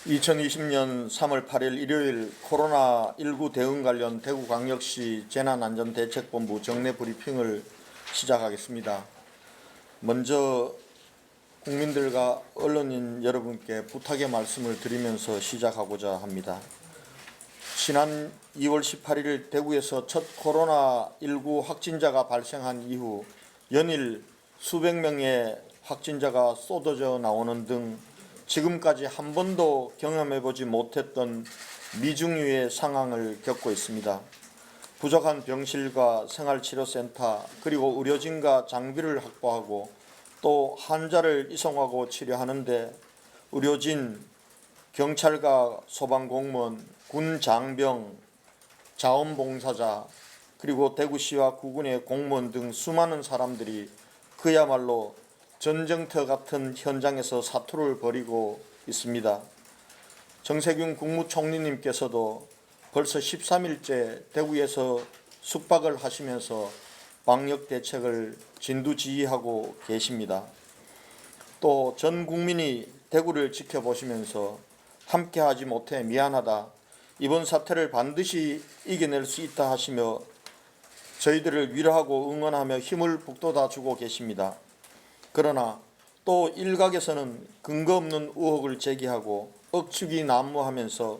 2020년 3월 8일 일요일 코로나19 대응 관련 대구광역시 재난안전대책본부 정례 브리핑을 시작하겠습니다. 먼저 국민들과 언론인 여러분께 부탁의 말씀을 드리면서 시작하고자 합니다. 지난 2월 18일 대구에서 첫 코로나19 확진자가 발생한 이후 연일 수백 명의 확진자가 쏟아져 나오는 등 지금까지 한 번도 경험해보지 못했던 미중유의 상황을 겪고 있습니다. 부족한 병실과 생활치료센터 그리고 의료진과 장비를 확보하고 또 환자를 이송하고 치료하는데 의료진, 경찰과 소방공무원, 군 장병, 자원봉사자 그리고 대구시와 구군의 공무원 등 수많은 사람들이 그야말로 전쟁터 같은 현장에서 사투를 벌이고 있습니다. 정세균 국무총리님께서도 벌써 13일째 대구에서 숙박을 하시면서 방역 대책을 진두지휘하고 계십니다. 또 전 국민이 대구를 지켜보시면서 함께하지 못해 미안하다, 이번 사태를 반드시 이겨낼 수 있다 하시며 저희들을 위로하고 응원하며 힘을 북돋아주고 계십니다. 그러나 또 일각에서는 근거 없는 의혹을 제기하고 억측이 난무하면서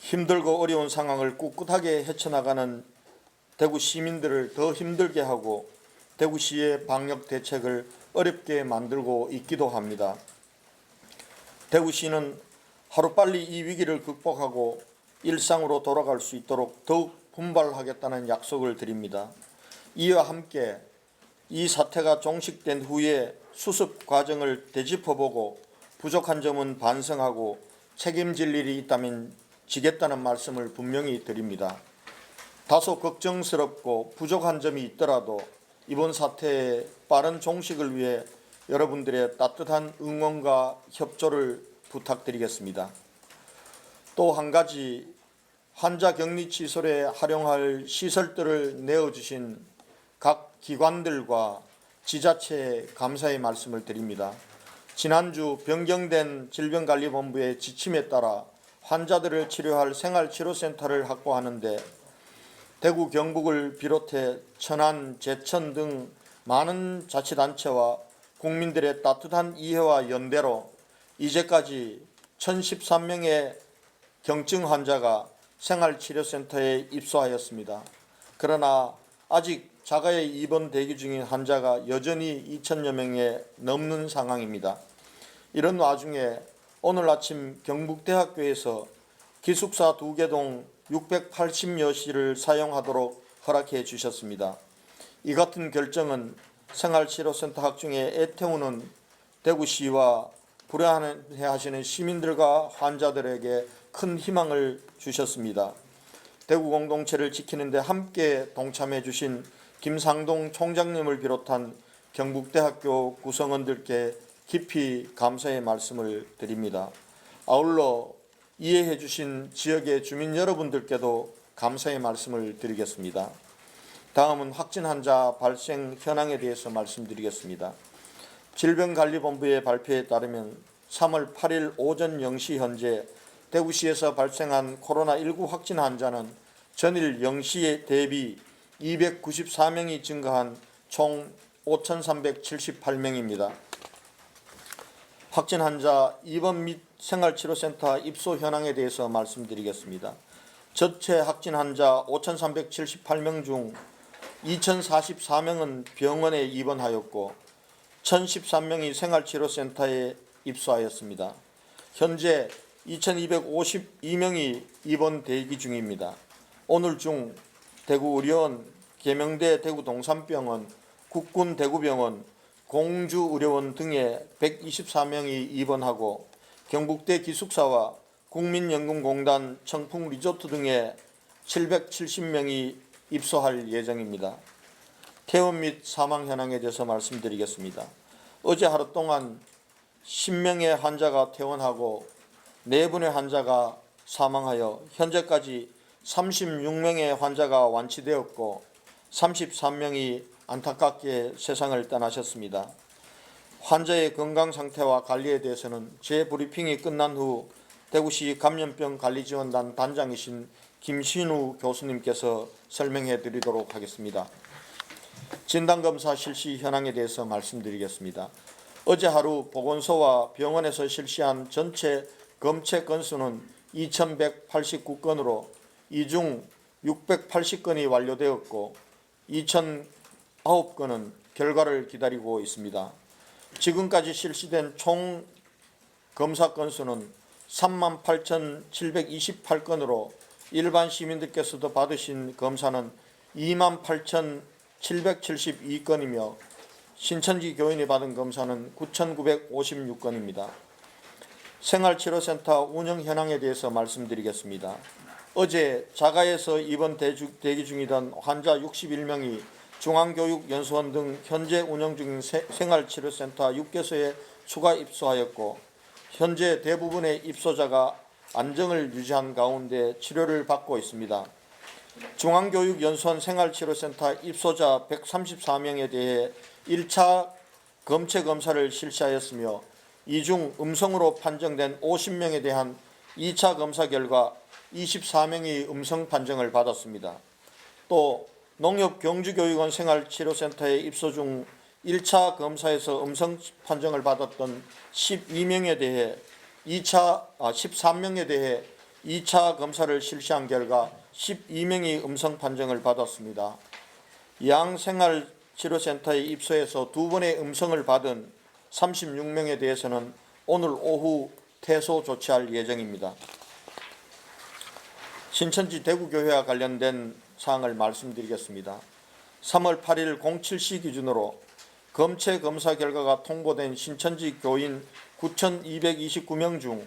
힘들고 어려운 상황을 꿋꿋하게 헤쳐나가는 대구 시민들을 더 힘들게 하고 대구시의 방역 대책을 어렵게 만들고 있기도 합니다. 대구시는 하루빨리 이 위기를 극복하고 일상으로 돌아갈 수 있도록 더욱 분발하겠다는 약속을 드립니다. 이와 함께 이 사태가 종식된 후에 수습 과정을 되짚어보고 부족한 점은 반성하고 책임질 일이 있다면 지겠다는 말씀을 분명히 드립니다. 다소 걱정스럽고 부족한 점이 있더라도 이번 사태의 빠른 종식을 위해 여러분들의 따뜻한 응원과 협조를 부탁드리겠습니다. 또 한 가지, 환자 격리 시설에 활용할 시설들을 내어주신 각 기관들과 지자체에 감사의 말씀을 드립니다. 지난주 변경된 질병관리본부의 지침에 따라 환자들을 치료할 생활치료센터를 확보하는데 대구 경북을 비롯해 천안, 제천 등 많은 자치단체와 국민들의 따뜻한 이해와 연대로 이제까지 1013명의 경증 환자가 생활치료센터에 입소하였습니다. 그러나 아직 자가에 입원 대기 중인 환자가 여전히 2천여 명에 넘는 상황입니다. 이런 와중에 오늘 아침 경북대학교에서 기숙사 2개동 680여실을 사용하도록 허락해 주셨습니다. 이 같은 결정은 생활치료센터 확충에 애태우는 대구시와 불안해하시는 시민들과 환자들에게 큰 희망을 주셨습니다. 대구 공동체를 지키는 데 함께 동참해 주신 김상동 총장님을 비롯한 경북대학교 구성원들께 깊이 감사의 말씀을 드립니다. 아울러 이해해 주신 지역의 주민 여러분들께도 감사의 말씀을 드리겠습니다. 다음은 확진 환자 발생 현황에 대해서 말씀드리겠습니다. 질병관리본부의 발표에 따르면 3월 8일 오전 0시 현재 대구시에서 발생한 코로나19 확진 환자는 전일 0시에 대비 294명이 증가한 총 5,378명입니다. 확진 환자 입원 및 생활치료센터 입소 현황에 대해서 말씀드리겠습니다. 전체 확진 환자 5,378명 중 2,044명은 병원에 입원하였고 1,013명이 생활치료센터에 입소하였습니다. 현재 2,252명이 입원 대기 중입니다. 오늘 중 대구의료원, 계명대 대구동산병원, 국군 대구병원, 공주의료원 등에 124명이 입원하고 경북대 기숙사와 국민연금공단 청풍리조트 등에 770명이 입소할 예정입니다. 퇴원 및 사망 현황에 대해서 말씀드리겠습니다. 어제 하루 동안 10명의 환자가 퇴원하고 4분의 환자가 사망하여 현재까지 36명의 환자가 완치되었고 33명이 안타깝게 세상을 떠나셨습니다. 환자의 건강 상태와 관리에 대해서는 재브리핑이 끝난 후 대구시 감염병관리지원단 단장이신 김신우 교수님께서 설명해 드리도록 하겠습니다. 진단검사 실시 현황에 대해서 말씀드리겠습니다. 어제 하루 보건소와 병원에서 실시한 전체 검체 건수는 2,189건으로 이 중 680건이 완료되었고 2,009건은 결과를 기다리고 있습니다. 지금까지 실시된 총 검사 건수는 38,728건으로 일반 시민들께서도 받으신 검사는 28,772건이며 신천지 교인이 받은 검사는 9,956건입니다. 생활치료센터 운영 현황에 대해서 말씀드리겠습니다. 어제 자가에서 입원 대기 중이던 환자 61명이 중앙교육연수원 등 현재 운영 중인 생활치료센터 6개소에 추가 입소하였고 현재 대부분의 입소자가 안정을 유지한 가운데 치료를 받고 있습니다. 중앙교육연수원 생활치료센터 입소자 134명에 대해 1차 검체 검사를 실시하였으며 이 중 음성으로 판정된 50명에 대한 2차 검사 결과 24명이 음성 판정을 받았습니다. 또 농협경주교육원 생활치료센터에 입소 중 1차 검사에서 음성 판정을 받았던 13명에 대해 2차 검사를 실시한 결과 12명이 음성 판정을 받았습니다. 양생활치료센터에 입소해서 2번의 음성을 받은 36명에 대해서는 오늘 오후 퇴소 조치할 예정입니다. 신천지 대구교회와 관련된 사항을 말씀드리겠습니다. 3월 8일 07시 기준으로 검체 검사 결과가 통보된 신천지 교인 9,229명 중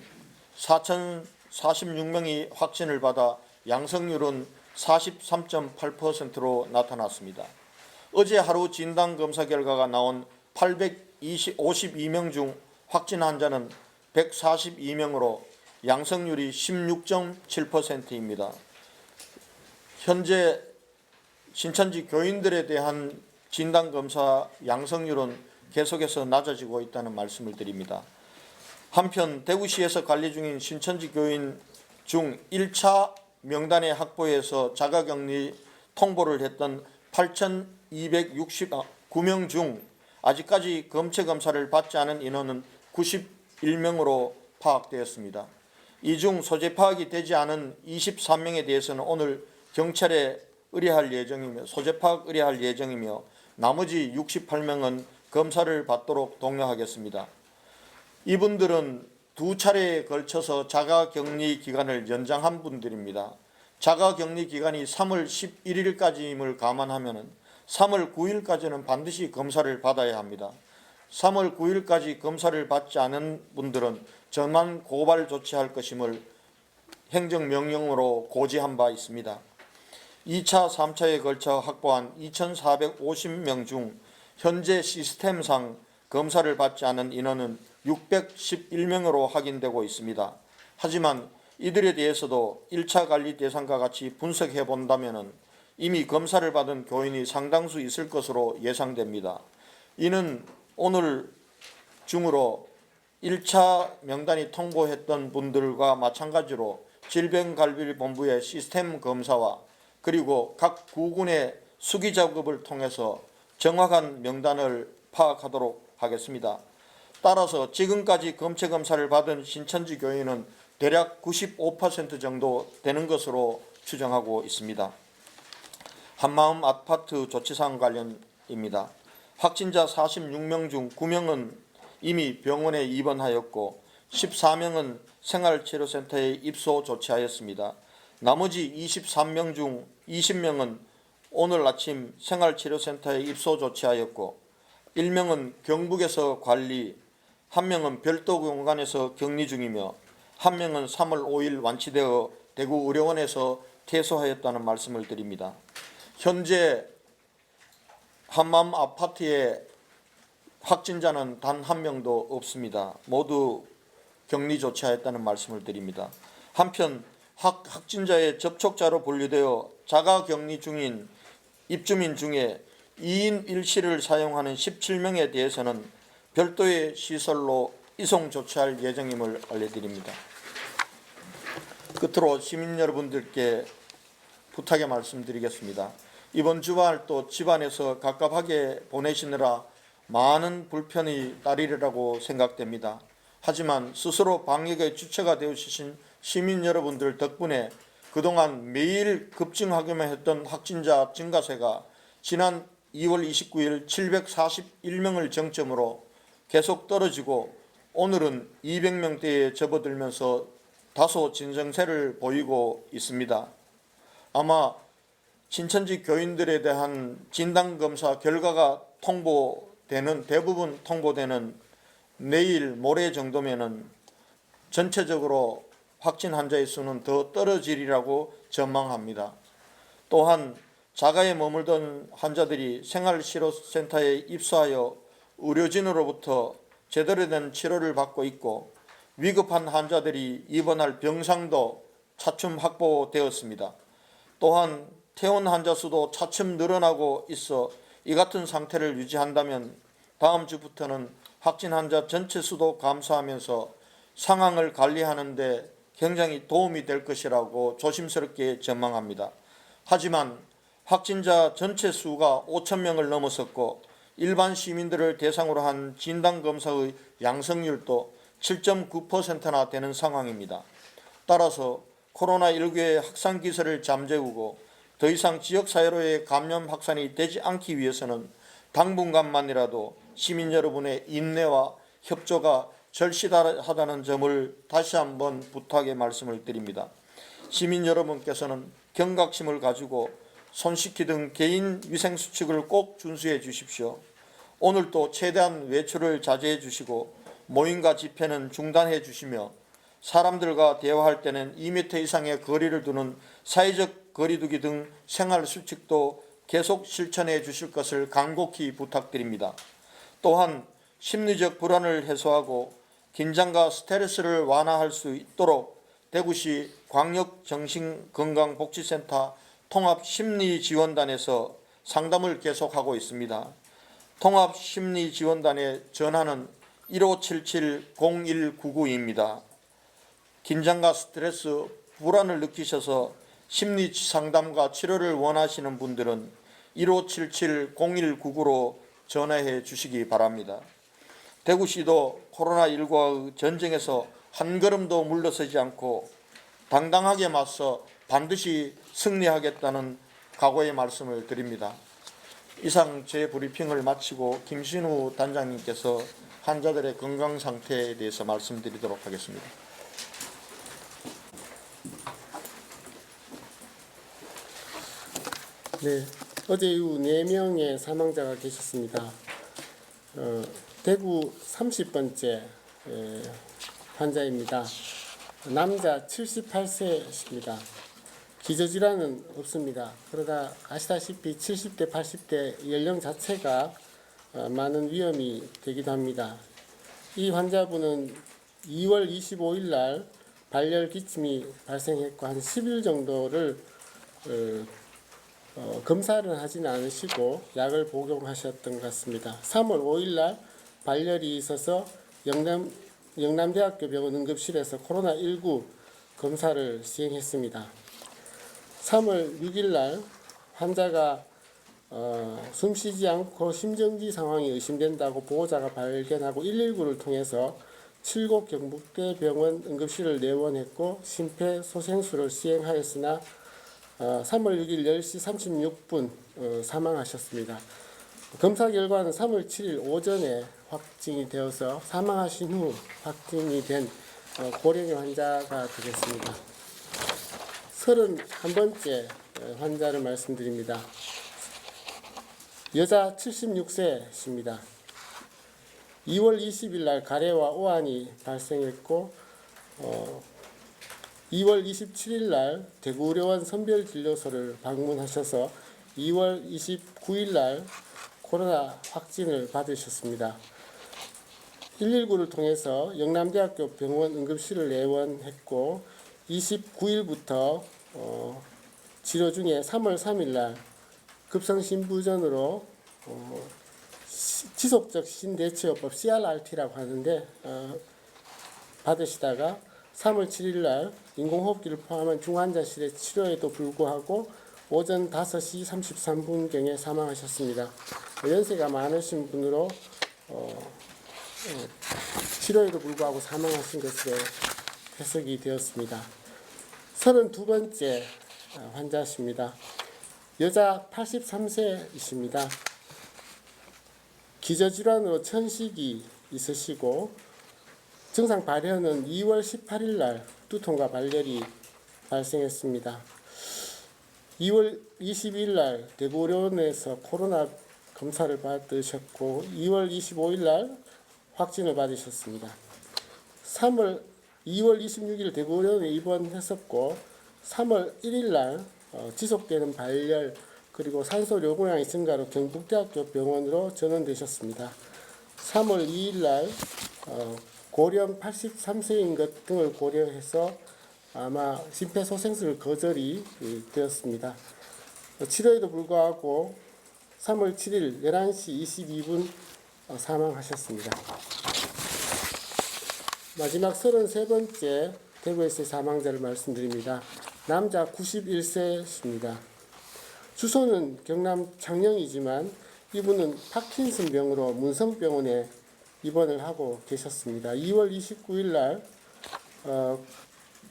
4,046명이 확진을 받아 양성률은 43.8%로 나타났습니다. 어제 하루 진단검사 결과가 나온 852명 중 확진 환자는 142명으로 양성률이 16.7%입니다. 현재 신천지 교인들에 대한 진단검사 양성률은 계속해서 낮아지고 있다는 말씀을 드립니다. 한편 대구시에서 관리 중인 신천지 교인 중 1차 명단에 확보해서 자가격리 통보를 했던 8,269명 중 아직까지 검체 검사를 받지 않은 인원은 91명으로 파악되었습니다. 이 중 소재 파악이 되지 않은 23명에 대해서는 오늘 경찰에 소재 파악 의뢰할 예정이며 나머지 68명은 검사를 받도록 독려하겠습니다. 이분들은 2차례에 걸쳐서 자가격리 기간을 연장한 분들입니다. 자가격리 기간이 3월 11일까지임을 감안하면 3월 9일까지는 반드시 검사를 받아야 합니다. 3월 9일까지 검사를 받지 않은 분들은 전만 고발 조치할 것임을 행정명령으로 고지한 바 있습니다. 2차, 3차에 걸쳐 확보한 2,450명 중 현재 시스템상 검사를 받지 않은 인원은 611명으로 확인되고 있습니다. 하지만 이들에 대해서도 1차 관리 대상과 같이 분석해 본다면 이미 검사를 받은 교인이 상당수 있을 것으로 예상됩니다. 이는 오늘 중으로 1차 명단이 통보했던 분들과 마찬가지로 질병관리본부의 시스템 검사와 그리고 각 구군의 수기 작업을 통해서 정확한 명단을 파악하도록 하겠습니다. 따라서 지금까지 검체 검사를 받은 신천지 교인은 대략 95% 정도 되는 것으로 추정하고 있습니다. 한마음 아파트 조치사항 관련입니다. 확진자 46명 중 9명은 이미 병원에 입원하였고 14명은 생활치료센터에 입소 조치하였습니다. 나머지 23명 중 20명은 오늘 아침 생활치료센터에 입소 조치하였고 1명은 경북에서 관리, 1명은 별도 공간에서 격리 중이며 1명은 3월 5일 완치되어 대구 의료원에서 퇴소하였다는 말씀을 드립니다. 현재 한마음 아파트에 확진자는 단 1명도 없습니다. 모두 격리 조치하였다는 말씀을 드립니다. 한편 확진자의 접촉자로 분류되어 자가격리 중인 입주민 중에 2인 1실을 사용하는 17명에 대해서는 별도의 시설로 이송 조치할 예정임을 알려드립니다. 끝으로 시민 여러분들께 부탁의 말씀드리겠습니다. 이번 주말 또 집안에서 갑갑하게 보내시느라 많은 불편이 따르리라고 생각됩니다. 하지만 스스로 방역의 주체가 되어주신 시민 여러분들 덕분에 그동안 매일 급증하기만 했던 확진자 증가세가 지난 2월 29일 741명을 정점으로 계속 떨어지고 오늘은 200명대에 접어들면서 다소 진정세를 보이고 있습니다. 아마 친천지 교인들에 대한 진단검사 결과가 대부분 통보되는 내일 모레 정도면은 전체적으로 확진 환자의 수는 더 떨어지리라고 전망합니다. 또한 자가에 머물던 환자들이 생활치료센터에 입소하여 의료진으로부터 제대로 된 치료를 받고 있고 위급한 환자들이 입원할 병상도 차츰 확보되었습니다. 또한 퇴원 환자 수도 차츰 늘어나고 있어 이 같은 상태를 유지한다면 다음 주부터는 확진 환자 전체 수도 감소하면서 상황을 관리하는 데 굉장히 도움이 될 것이라고 조심스럽게 전망합니다. 하지만 확진자 전체 수가 5,000명을 넘어섰고 일반 시민들을 대상으로 한 진단검사의 양성률도 7.9%나 되는 상황입니다. 따라서 코로나19의 확산 기세를 잠재우고 더 이상 지역사회로의 감염 확산이 되지 않기 위해서는 당분간만이라도 시민 여러분의 인내와 협조가 절실하다는 점을 다시 한번 부탁의 말씀을 드립니다. 시민 여러분께서는 경각심을 가지고 손 씻기 등 개인 위생 수칙을 꼭 준수해 주십시오. 오늘도 최대한 외출을 자제해 주시고 모임과 집회는 중단해 주시며 사람들과 대화할 때는 2m 이상의 거리를 두는 사회적 거리두기 등 생활 수칙도 계속 실천해 주실 것을 간곡히 부탁드립니다. 또한 심리적 불안을 해소하고 긴장과 스트레스를 완화할 수 있도록 대구시 광역정신건강복지센터 통합심리지원단에서 상담을 계속하고 있습니다. 통합심리지원단의 전화는 1577-0199입니다. 긴장과 스트레스, 불안을 느끼셔서 심리 상담과 치료를 원하시는 분들은 1577-0199로 전화해 주시기 바랍니다. 대구시도 코로나19와의 전쟁에서 한 걸음도 물러서지 않고 당당하게 맞서 반드시 승리하겠다는 각오의 말씀을 드립니다. 이상 제 브리핑을 마치고 김신우 단장님께서 환자들의 건강 상태에 대해서 말씀드리도록 하겠습니다. 네, 어제 이후 4명의 사망자가 계셨습니다. 대구 30번째 환자입니다. 남자 78세입니다. 기저질환은 없습니다. 그러다 아시다시피 70대, 80대 연령 자체가 많은 위험이 되기도 합니다. 이 환자분은 2월 25일 날 발열 기침이 발생했고 한 10일 정도를 검사를 하지는 않으시고 약을 복용하셨던 것 같습니다. 3월 5일 날 발열이 있어서 영남대학교 병원 응급실에서 코로나19 검사를 시행했습니다. 3월 6일 날 환자가 숨쉬지 않고 심정지 상황이 의심된다고 보호자가 발견하고 119를 통해서 칠곡 경북대병원 응급실을 내원했고 심폐소생술을 시행하였으나 3월 6일 10시 36분 사망하셨습니다. 검사 결과는 3월 7일 오전에 확진이 되어서 사망하신 후 확진이 된 고령의 환자가 되겠습니다. 31번째 환자를 말씀드립니다. 여자 76세입니다. 2월 20일 날 가래와 오한이 발생했고 2월 27일 날 대구의료원 선별진료소를 방문하셔서 2월 29일 날 코로나 확진을 받으셨습니다. 119를 통해서 영남대학교 병원 응급실을 내원했고 29일부터 치료 중에 3월 3일 날 급성심부전으로 지속적 신대체호법 CRRT라고 하는데 받으시다가 3월 7일 날 인공호흡기를 포함한 중환자실의 치료에도 불구하고 오전 5시 33분경에 사망하셨습니다. 연세가 많으신 분으로 치료에도 불구하고 사망하신 것으로 해석이 되었습니다. 32번째 환자십니다. 여자 83세이십니다. 기저질환으로 천식이 있으시고 증상 발현은 2월 18일 날 두통과 발열이 발생했습니다. 2월 22일 날 대구의료원에서 코로나 검사를 받으셨고 2월 25일 날 확진을 받으셨습니다. 2월 26일 대구의료원에 입원했었고 3월 1일 날 지속되는 발열 그리고 산소 요구량의 증가로 경북대학교 병원으로 전원되셨습니다. 3월 2일 날 고령 83세인 것 등을 고려해서 아마 심폐소생술 거절이 되었습니다. 치료에도 불구하고 3월 7일 11시 22분 사망하셨습니다. 마지막 33번째 대구에서의 사망자를 말씀드립니다. 남자 91세입니다. 주소는 경남 창녕이지만 이분은 파킨슨병으로 문성병원에 입원을 하고 계셨습니다. 2월 29일 날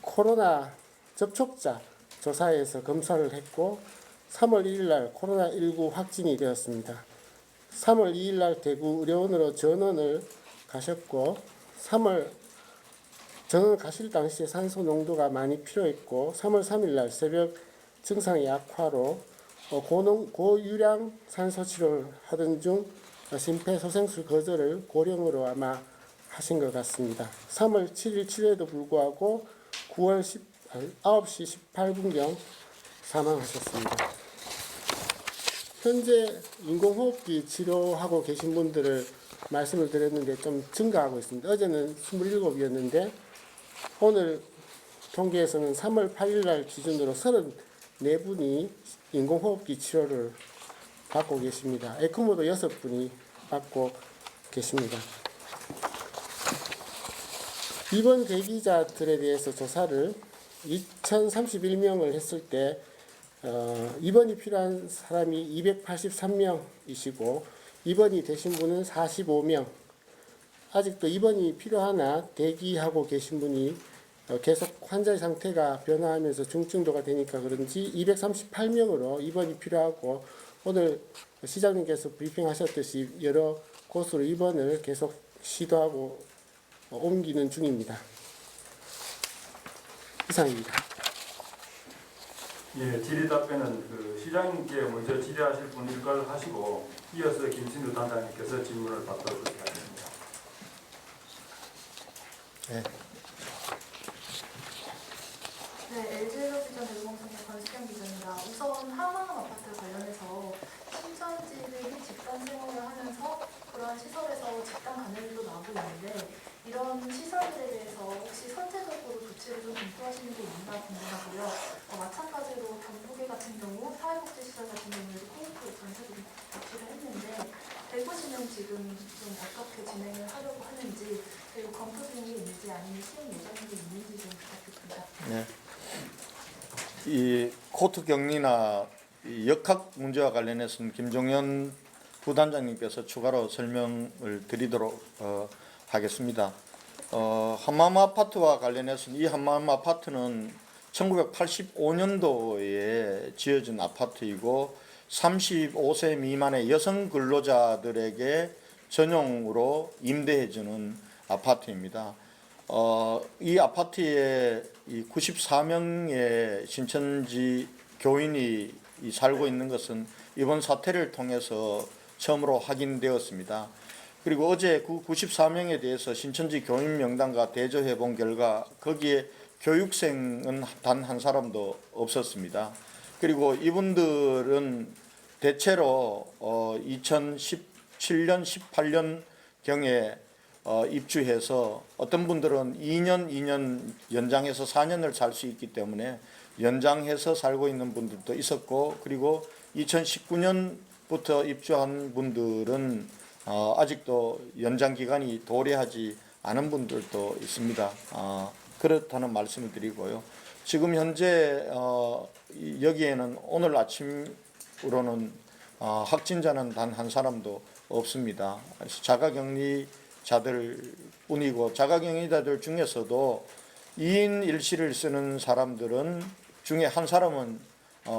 코로나 접촉자 조사에서 검사를 했고 3월 1일 날 코로나19 확진이 되었습니다. 3월 2일 날 대구 의료원으로 전원을 가셨고 전원 가실 당시에 산소 농도가 많이 필요했고 3월 3일 날 새벽 증상의 악화로 고유량 산소 치료를 하던 중 심폐소생술 거절을 고령으로 아마 하신 것 같습니다. 3월 7일 치료에도 불구하고 9시 18분경 사망하셨습니다. 현재 인공호흡기 치료하고 계신 분들을 말씀을 드렸는데 좀 증가하고 있습니다. 어제는 27이었는데 오늘 통계에서는 3월 8일 날 기준으로 34분이 인공호흡기 치료를 받고 계십니다. 에크모도 6분이 받고 계십니다. 입원 대기자들에 대해서 조사를 2031명을 했을 때 입원이 필요한 사람이 283명이시고 입원이 되신 분은 45명, 아직도 입원이 필요하나 대기하고 계신 분이 계속 환자의 상태가 변화하면서 중증도가 되니까 그런지 238명으로 입원이 필요하고 오늘 시장님께서 브리핑하셨듯이 여러 곳으로 입원을 계속 시도하고 옮기는 중입니다. 이상입니다. 예, 질의 답변은 시장님께 먼저 질의하실 분일 걸 하시고 이어서 김신우 단장님께서 질문을 받도록 하겠습니다. 네. 네, LG에너지전 대구공사의 권수경 기자입니다. 우선 하마음 아파트 관련해서 신천지를 집단 생활을 하면서 그러한 시설에서 집단 감염도 나오고 있는데 이런 시설들에 대해서 혹시 선제적으로 조치를 좀 검토하시는 게 있나 궁금하고요. 마찬가지로 경북에 같은 경우 사회복지시설 같은 경우에도 코로나 전체적인 조치를 했는데 대구시는 지금 좀 어떻게 진행을 하려고 하는지 그리고 검토 중에 있는지 아니면 시행 예정이 있는지 좀 부탁드립니다. 네. 이 코트 격리나 이 역학 문제와 관련해서는 김종현 부단장님께서 추가로 설명을 드리도록 하겠습니다. 한마음 아파트와 관련해서는 이 한마음 아파트는 1985년도에 지어진 아파트이고 35세 미만의 여성 근로자들에게 전용으로 임대해주는 아파트입니다. 이 아파트에 이 94명의 신천지 교인이 살고 있는 것은 이번 사태를 통해서 처음으로 확인되었습니다. 그리고 어제 그 94명에 대해서 신천지 교인 명단과 대조해 본 결과 거기에 교육생은 단 한 사람도 없었습니다. 그리고 이분들은 대체로 2017년, 18년경에 입주해서 어떤 분들은 2년 연장해서 4년을 살 수 있기 때문에 연장해서 살고 있는 분들도 있었고 그리고 2019년부터 입주한 분들은 아직도 연장 기간이 도래하지 않은 분들도 있습니다. 그렇다는 말씀을 드리고요. 지금 현재 여기에는 오늘 아침으로는 확진자는 단 한 사람도 없습니다. 자가격리자들 뿐이고 자가격리자들 중에서도 2인 1실을 쓰는 사람들은 중에 한 사람은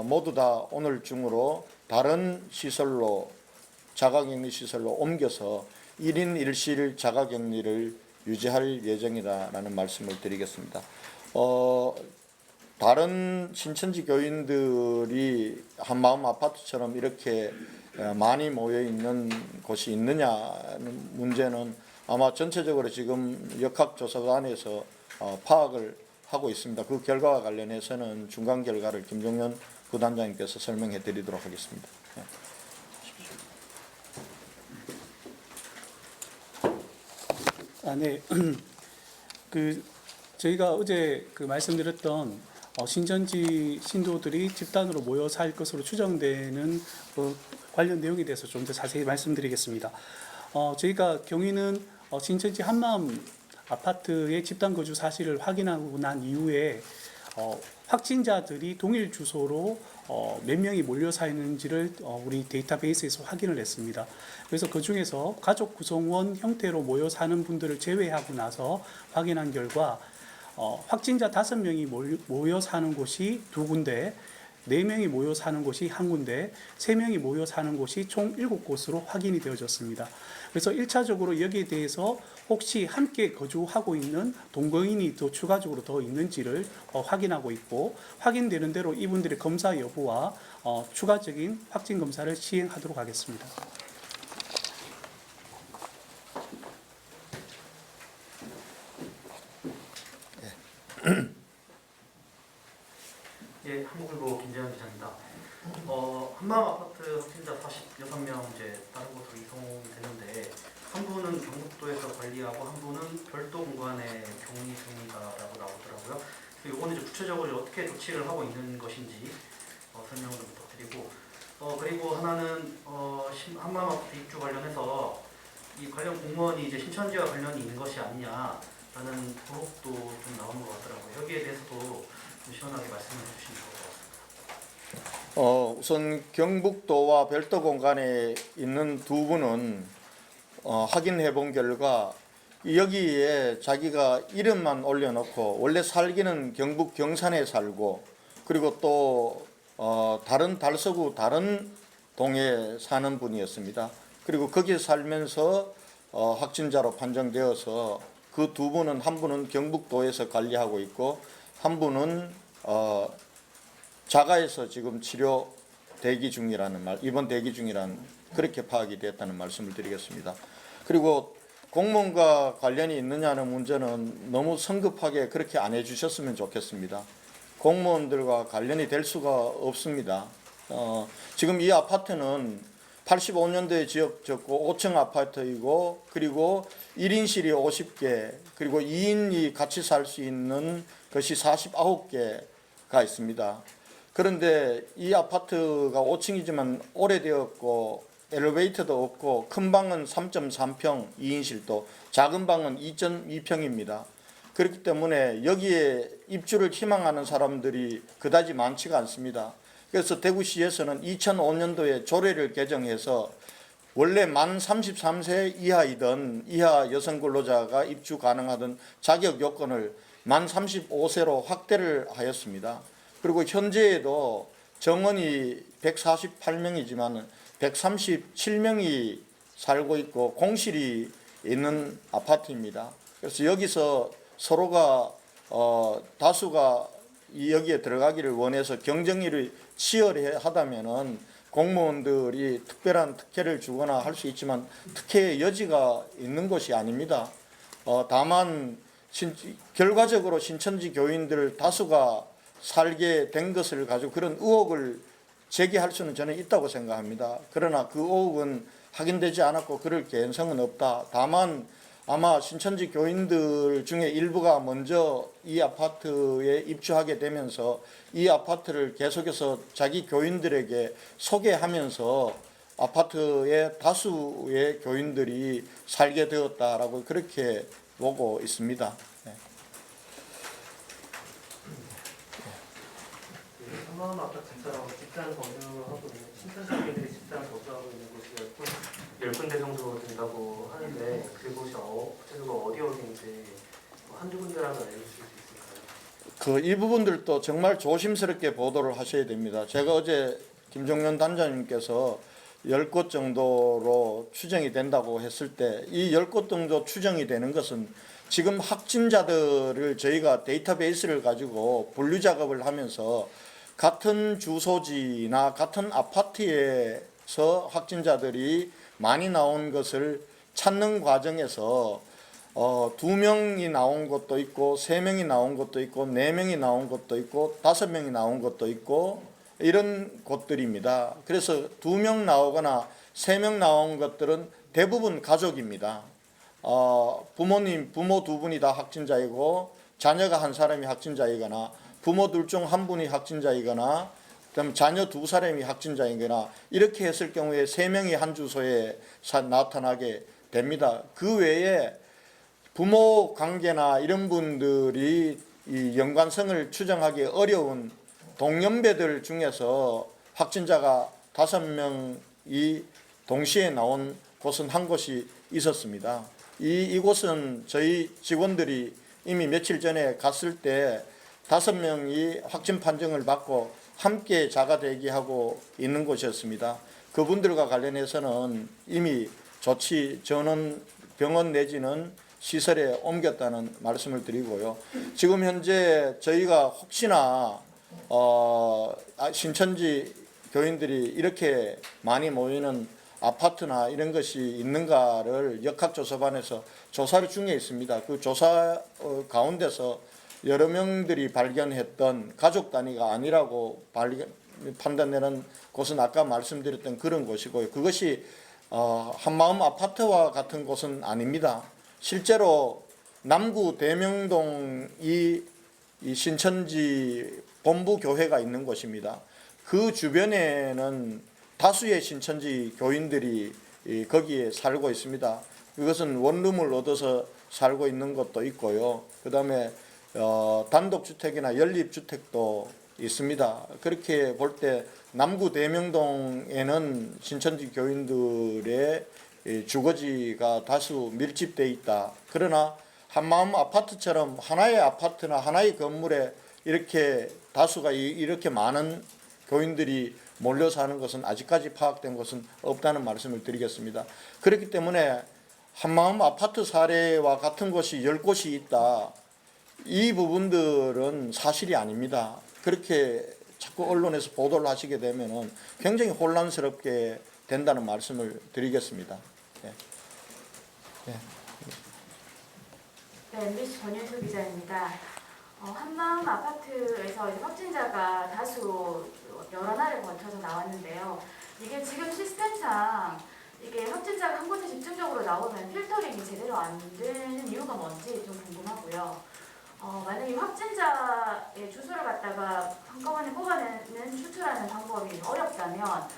모두 다 오늘 중으로 다른 시설로 자가격리 시설로 옮겨서 1인 1실 자가격리를 유지할 예정이다라는 말씀을 드리겠습니다. 다른 신천지 교인들이 한마음 아파트처럼 이렇게 많이 모여 있는 곳이 있느냐는 문제는 아마 전체적으로 지금 역학조사관에서 파악을 하고 있습니다. 그 결과와 관련해서는 중간 결과를 김종현 부단장님께서 설명해 드리도록 하겠습니다. 네. 저희가 어제 말씀드렸던 신천지 신도들이 집단으로 모여 살 것으로 추정되는 관련 내용에 대해서 좀 더 자세히 말씀드리겠습니다. 저희가 경위는 신천지 한마음 아파트의 집단 거주 사실을 확인하고 난 이후에 확진자들이 동일 주소로 몇 명이 몰려 사는지를 우리 데이터베이스에서 확인을 했습니다. 그래서 그 중에서 가족 구성원 형태로 모여 사는 분들을 제외하고 나서 확인한 결과 확진자 5명이 모여 사는 곳이 2군데, 4명이 모여 사는 곳이 1군데, 3명이 모여 사는 곳이 총 7곳으로 확인이 되어졌습니다. 그래서 1차적으로 여기에 대해서 혹시 함께 거주하고 있는 동거인이 더 추가적으로 더 있는지를 확인하고 있고, 확인되는 대로 이분들의 검사 여부와 추가적인 확진 검사를 시행하도록 하겠습니다. 예, 한국일보 김재현 기자입니다. 한마음 아파트 확진자 46명 이제 다른 곳으로 이송되는데 한 분은 경북도에서 관리하고 한 분은 별도 공간에 격리 중이다라고 나오더라고요. 이거는 이제 구체적으로 어떻게 조치를 하고 있는 것인지 설명을 좀 부탁드리고 그리고 하나는 한마음 아파트 입주 관련해서 이 관련 공무원이 이제 신천지와 관련이 있는 것이 아니냐라는 의혹도 좀 나오는 것 같더라고요. 여기에 대해서도 좀 시원하게 말씀해 주시면 좋을 것 같습니다. 우선 경북도와 별도 공간에 있는 두 분은 확인해 본 결과 여기에 자기가 이름만 올려놓고 원래 살기는 경북 경산에 살고 그리고 또 다른 달서구 다른 동에 사는 분이었습니다. 그리고 거기에 살면서 확진자로 판정되어서 그 두 분은 한 분은 경북도에서 관리하고 있고 한 분은 자가에서 지금 치료 대기 중이라는 입원 대기 중이라는 그렇게 파악이 됐다는 말씀을 드리겠습니다. 그리고 공무원과 관련이 있느냐는 문제는 너무 성급하게 그렇게 안 해주셨으면 좋겠습니다. 공무원들과 관련이 될 수가 없습니다. 지금 이 아파트는 85년도에 지어졌고 5층 아파트이고 그리고 1인실이 50개 그리고 2인이 같이 살 수 있는 것이 49개가 있습니다. 그런데 이 아파트가 5층이지만 오래되었고 엘리베이터도 없고 큰 방은 3.3평 2인실도 작은 방은 2.2평입니다. 그렇기 때문에 여기에 입주를 희망하는 사람들이 그다지 많지가 않습니다. 그래서 대구시에서는 2005년도에 조례를 개정해서 원래 만 33세 이하이던 이하 여성 근로자가 입주 가능하던 자격 요건을 만 35세로 확대를 하였습니다. 그리고 현재에도 정원이 148명이지만 137명이 살고 있고 공실이 있는 아파트입니다. 그래서 여기서 서로가 다수가 여기에 들어가기를 원해서 경쟁률이 치열하다면은 공무원들이 특별한 특혜를 주거나 할 수 있지만 특혜의 여지가 있는 것이 아닙니다. 다만 결과적으로 신천지 교인들 다수가 살게 된 것을 가지고 그런 의혹을 제기할 수는 저는 있다고 생각합니다. 그러나 그 의혹은 확인되지 않았고 그럴 개연성은 없다. 다만 아마 신천지 교인들 중에 일부가 먼저 이 아파트에 입주하게 되면서 이 아파트를 계속해서 자기 교인들에게 소개하면서 아파트의 다수의 교인들이 살게 되었다라고 그렇게 보고 있습니다. 네. 한마음 아파트 집사라고 집단 거주하고 있는 신천지인들이 집단 거주하고 있는 곳이 10군데 정도 된다고 하는데 그곳이 구체적으로 어디인지 한두 군데라도 알려주실 수 있을까요? 이 부분들도 정말 조심스럽게 보도를 하셔야 됩니다. 제가 어제 김종현 단장님께서 10곳 정도로 추정이 된다고 했을 때 이 10곳 정도 추정이 되는 것은 지금 확진자들을 저희가 데이터베이스를 가지고 분류 작업을 하면서 같은 주소지나 같은 아파트에서 확진자들이 많이 나온 것을 찾는 과정에서 2명이 나온 것도 있고 3명이 나온 것도 있고 4명이 나온 것도 있고 5명이 나온 것도 있고 이런 곳들입니다. 그래서 2명 나오거나 3명 나온 것들은 대부분 가족입니다. 부모님, 부모 2분이 다 확진자이고 자녀가 1사람이 확진자이거나 부모 둘 중 1분이 확진자이거나 그다음 자녀 2사람이 확진자이거나 이렇게 했을 경우에 3명이 한 주소에 나타나게 됩니다. 그 외에 부모 관계나 이런 분들이 이 연관성을 추정하기 어려운 동년배들 중에서 확진자가 5명이 동시에 나온 곳은 한 곳이 있었습니다. 이곳은 저희 직원들이 이미 며칠 전에 갔을 때 5명이 확진 판정을 받고 함께 자가 대기하고 있는 곳이었습니다. 그분들과 관련해서는 이미 조치 전원 병원 내지는 시설에 옮겼다는 말씀을 드리고요. 지금 현재 저희가 혹시나 신천지 교인들이 이렇게 많이 모이는 아파트나 이런 것이 있는가를 역학조사반에서 조사를 중에 있습니다. 그 조사 가운데서 여러 명들이 발견했던 가족 단위가 아니라고 판단되는 곳은 아까 말씀드렸던 그런 곳이고요. 그것이 한마음 아파트와 같은 곳은 아닙니다. 실제로 남구 대명동이 이 신천지 본부 교회가 있는 곳입니다. 그 주변에는 다수의 신천지 교인들이 거기에 살고 있습니다. 그것은 원룸을 얻어서 살고 있는 것도 있고요. 그 다음에 단독주택이나 연립주택도 있습니다. 그렇게 볼 때 남구 대명동에는 신천지 교인들의 주거지가 다수 밀집되어 있다. 그러나 한마음 아파트처럼 하나의 아파트나 하나의 건물에 이렇게 다수가 이렇게 많은 교인들이 몰려 사는 것은 아직까지 파악된 것은 없다는 말씀을 드리겠습니다. 그렇기 때문에 한마음 아파트 사례와 같은 곳이 10곳이 있다. 이 부분들은 사실이 아닙니다. 그렇게 자꾸 언론에서 보도를 하시게 되면 굉장히 혼란스럽게 된다는 말씀을 드리겠습니다. 네. 네. 네, MBC 권윤수 기자입니다. 한마음 아파트에서 이제 확진자가 다수 여러 날에 걸쳐서 나왔는데요. 이게 지금 시스템상 이게 확진자가 한 곳에 집중적으로 나오면 필터링이 제대로 안 되는 이유가 뭔지 좀 궁금하고요. 만약에 확진자의 주소를 갖다가 한꺼번에 뽑아내는 추출하는 방법이 어렵다면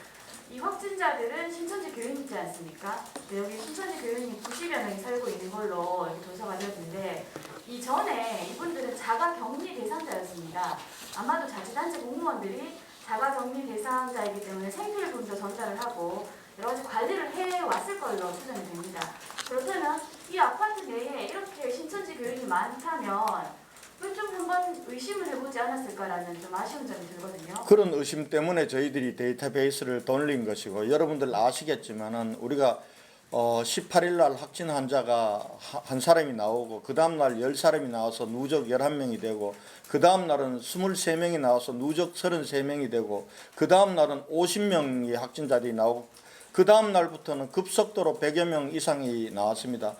이 확진자들은 신천지 교인이지 않습니까? 여기 신천지 교인이 90여 명이 살고 있는 걸로 이렇게 조사가 되었는데 이전에 이분들은 자가격리 대상자였습니다. 아마도 자치단체 공무원들이 자가격리 대상자이기 때문에 생필품도 전달을 하고 여러 가지 관리를 해왔을 걸로 추정이 됩니다. 그렇다면 이 아파트 내에 이렇게 신천지 교인이 많다면 좀 한번 의심을 해보지 않았을까라는 좀 아쉬운 점이 들거든요. 그런 의심 때문에 저희들이 데이터베이스를 돌린 것이고 여러분들 아시겠지만은 우리가 18일 날 확진 환자가 한 사람이 나오고 그 다음 날 10사람이 나와서 누적 11명이 되고 그 다음 날은 23명이 나와서 누적 33명이 되고 그 다음 날은 50명이 확진자들이 나오고 그 다음 날부터는 급속도로 100여 명 이상이 나왔습니다.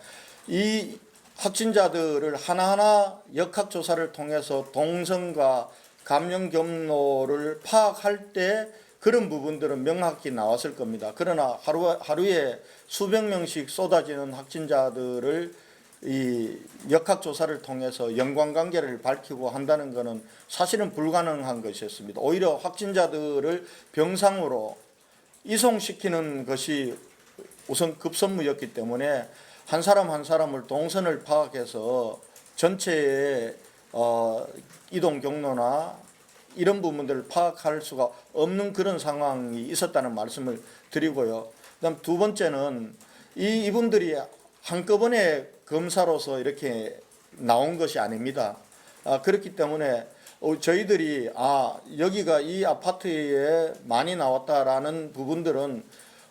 이 확진자들을 하나하나 역학조사를 통해서 동선과 감염 경로를 파악할 때 그런 부분들은 명확히 나왔을 겁니다. 그러나 하루에 수백 명씩 쏟아지는 확진자들을 이 역학조사를 통해서 연관관계를 밝히고 한다는 것은 사실은 불가능한 것이었습니다. 오히려 확진자들을 병상으로 이송시키는 것이 우선 급선무였기 때문에 한 사람 한 사람을 동선을 파악해서 전체의 이동 경로나 이런 부분들을 파악할 수가 없는 그런 상황이 있었다는 말씀을 드리고요. 그다음 두 번째는 이분들이 한꺼번에 검사로서 이렇게 나온 것이 아닙니다. 그렇기 때문에 저희들이 여기가 이 아파트에 많이 나왔다라는 부분들은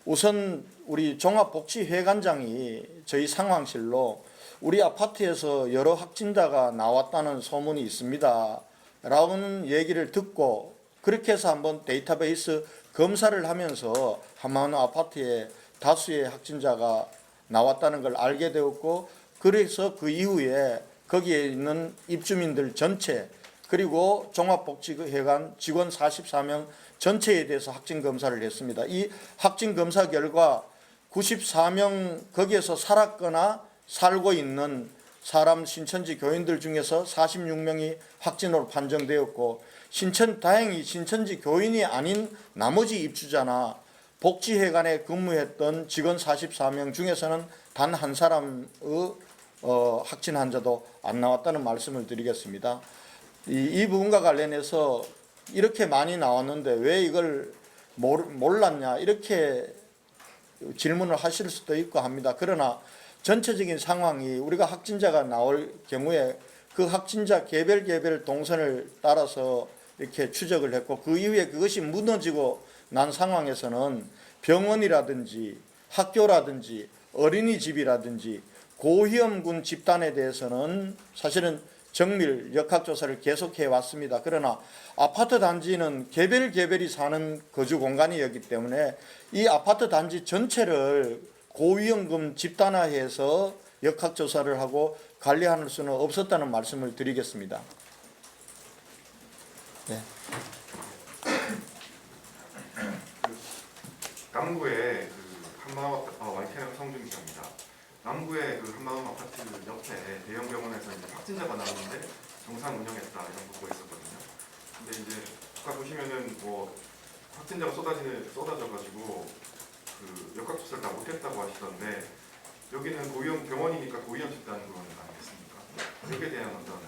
우선 우리 종합복지회관장이 저희 상황실로 우리 아파트에서 여러 확진자가 나왔다는 소문이 있습니다 라는 얘기를 듣고 그렇게 해서 한번 데이터베이스 검사를 하면서 한마음 아파트에 다수의 확진자가 나왔다는 걸 알게 되었고, 그래서 그 이후에 거기에 있는 입주민들 전체 그리고 종합복지회관 직원 44명 전체에 대해서 확진검사를 했습니다. 이 확진검사 결과 94명 거기에서 살았거나 살고 있는 사람 신천지 교인들 중에서 46명이 확진으로 판정되었고, 다행히 신천지 교인이 아닌 나머지 입주자나 복지회관에 근무했던 직원 44명 중에서는 단 한 사람의 확진 환자도 안 나왔다는 말씀을 드리겠습니다. 이 부분과 관련해서 이렇게 많이 나왔는데 왜 이걸 몰랐냐 이렇게 질문을 하실 수도 있고 합니다. 그러나 전체적인 상황이 우리가 확진자가 나올 경우에 그 확진자 개별 동선을 따라서 이렇게 추적을 했고, 그 이후에 그것이 무너지고 난 상황에서는 병원이라든지 학교라든지 어린이집이라든지 고위험군 집단에 대해서는 사실은 정밀 역학조사를 계속해 왔습니다. 그러나 아파트 단지는 개별이 사는 거주 공간이었기 때문에 이 아파트 단지 전체를 고위험군 집단화해서 역학조사를 하고 관리할 수는 없었다는 말씀을 드리겠습니다. 네. 남구의 한마음 YTN 성준 기자입니다. 남구의 한마음 아파트 옆에 대형 병원에서 이제 확진자가 나왔는데 정상 운영했다 이런 보고가 있었거든요. 근데 이제 아까 보시면은 확진자가 쏟아져가지고 역학조사를 다 못했다고 하시던데, 여기는 고위험 병원이니까 고위험 집단으로 하는 거 아니겠습니까? 여기에 대한 어떤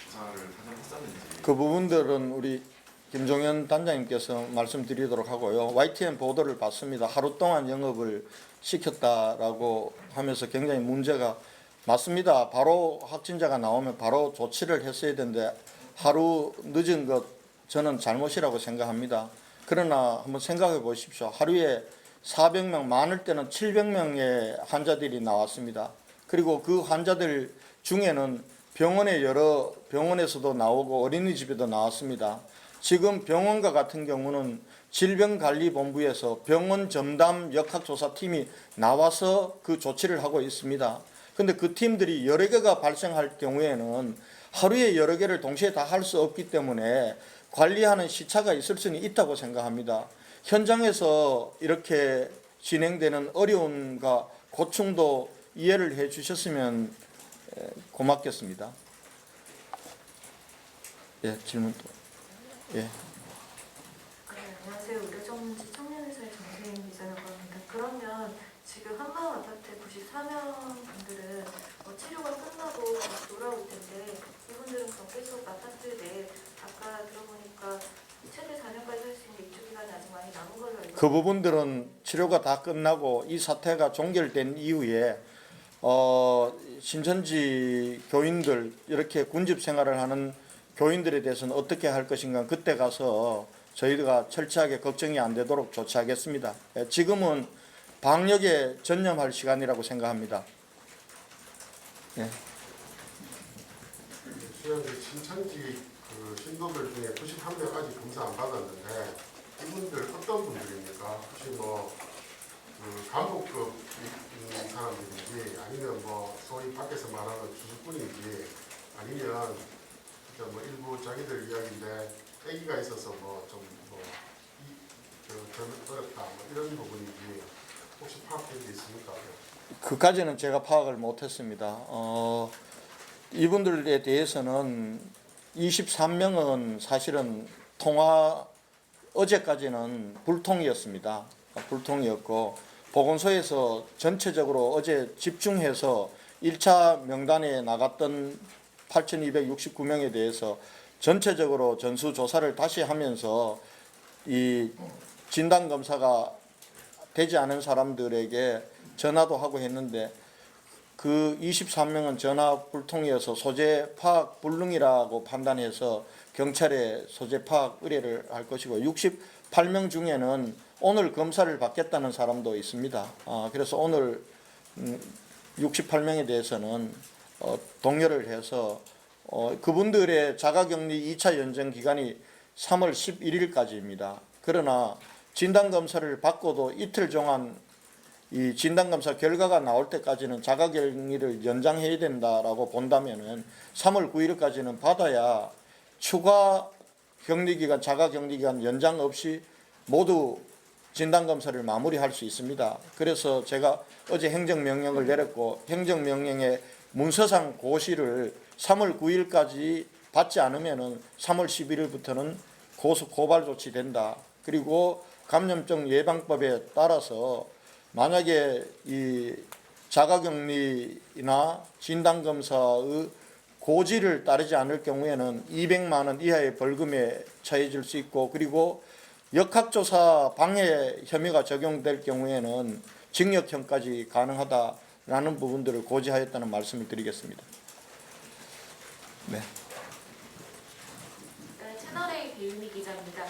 조사를 사전 했었는지. 그 부분들은 우리 김종현 단장님께서 말씀드리도록 하고요. YTN 보도를 봤습니다. 하루 동안 영업을 시켰다라고 하면서 굉장히 문제가 맞습니다. 바로 확진자가 나오면 바로 조치를 했어야 되는데 하루 늦은 것 저는 잘못이라고 생각합니다. 그러나 한번 생각해 보십시오. 하루에 400명, 많을 때는 700명의 환자들이 나왔습니다. 그리고 그 환자들 중에는 여러 병원에서도 나오고 어린이집에도 나왔습니다. 지금 병원과 같은 경우는 질병관리본부에서 병원 전담 역학조사팀이 나와서 그 조치를 하고 있습니다. 그런데 그 팀들이 여러 개가 발생할 경우에는 하루에 여러 개를 동시에 다 할 수 없기 때문에 관리하는 시차가 있을 수는 있다고 생각합니다. 현장에서 이렇게 진행되는 어려움과 고충도 이해를 해 주셨으면 고맙겠습니다. 예, 질문 또. 예. 네, 안녕하세요. 의료전문지 청년회사의 정세인 기자라고 합니다. 그러면 지금 한마음 아파트 94명 분들은 치료가 끝나고 다시 돌아올 텐데 이분들은 그럼 계속 아파트 내에 아까 들어보니까 최대 4년까지 할 수 있는 입주 기간이 아직 많이 남은 걸로 알고 있습니다. 그 부분들은 치료가 다 끝나고 이 사태가 종결된 이후에 신천지 교인들, 이렇게 군집 생활을 하는 교인들에 대해서는 어떻게 할 것인가 그때 가서 저희가 철저하게 걱정이 안 되도록 조치하겠습니다. 지금은 방역에 전념할 시간이라고 생각합니다. 예. 신천지 신도들 중에 91명 아직 검사 안 받았는데 이분들 어떤 분들입니까? 혹시 간복급 사람들인지 아니면 소위 밖에서 말하는 주수꾼인지 아니면 일부 자기들 이야기인데 아기가 있어서 어렵다 이런 부분인지 혹시 파악된 게 있습니까? 그까지는 제가 파악을 못했습니다. 이분들에 대해서는 23명은 사실은 어제까지는 불통이었습니다. 불통이었고 보건소에서 전체적으로 어제 집중해서 1차 명단에 나갔던 8,269명에 대해서 전체적으로 전수조사를 다시 하면서 이 진단검사가 되지 않은 사람들에게 전화도 하고 했는데 그 23명은 전화 불통이어서 소재 파악 불능이라고 판단해서 경찰에 소재 파악 의뢰를 할 것이고 68명 중에는 오늘 검사를 받겠다는 사람도 있습니다. 그래서 오늘 68명에 대해서는 동료를 해서 그분들의 자가격리 2차 연장 기간이 3월 11일까지입니다. 그러나 진단검사를 받고도 이틀 동안 이 진단검사 결과가 나올 때까지는 자가격리를 연장해야 된다라고 본다면은 3월 9일까지는 받아야 추가 격리기간, 자가격리기간 연장 없이 모두 진단검사를 마무리할 수 있습니다. 그래서 제가 어제 행정명령을 내렸고 행정명령의 문서상 고시를 3월 9일까지 받지 않으면은 3월 11일부터는 고발 조치된다. 그리고 감염병 예방법에 따라서 만약에 이 자가격리나 진단검사의 고지를 따르지 않을 경우에는 200만 원 이하의 벌금에 처해질 수 있고 그리고 역학조사 방해 혐의가 적용될 경우에는 징역형까지 가능하다라는 부분들을 고지하였다는 말씀을 드리겠습니다. 네. 네, 채널A 배유미 기자입니다.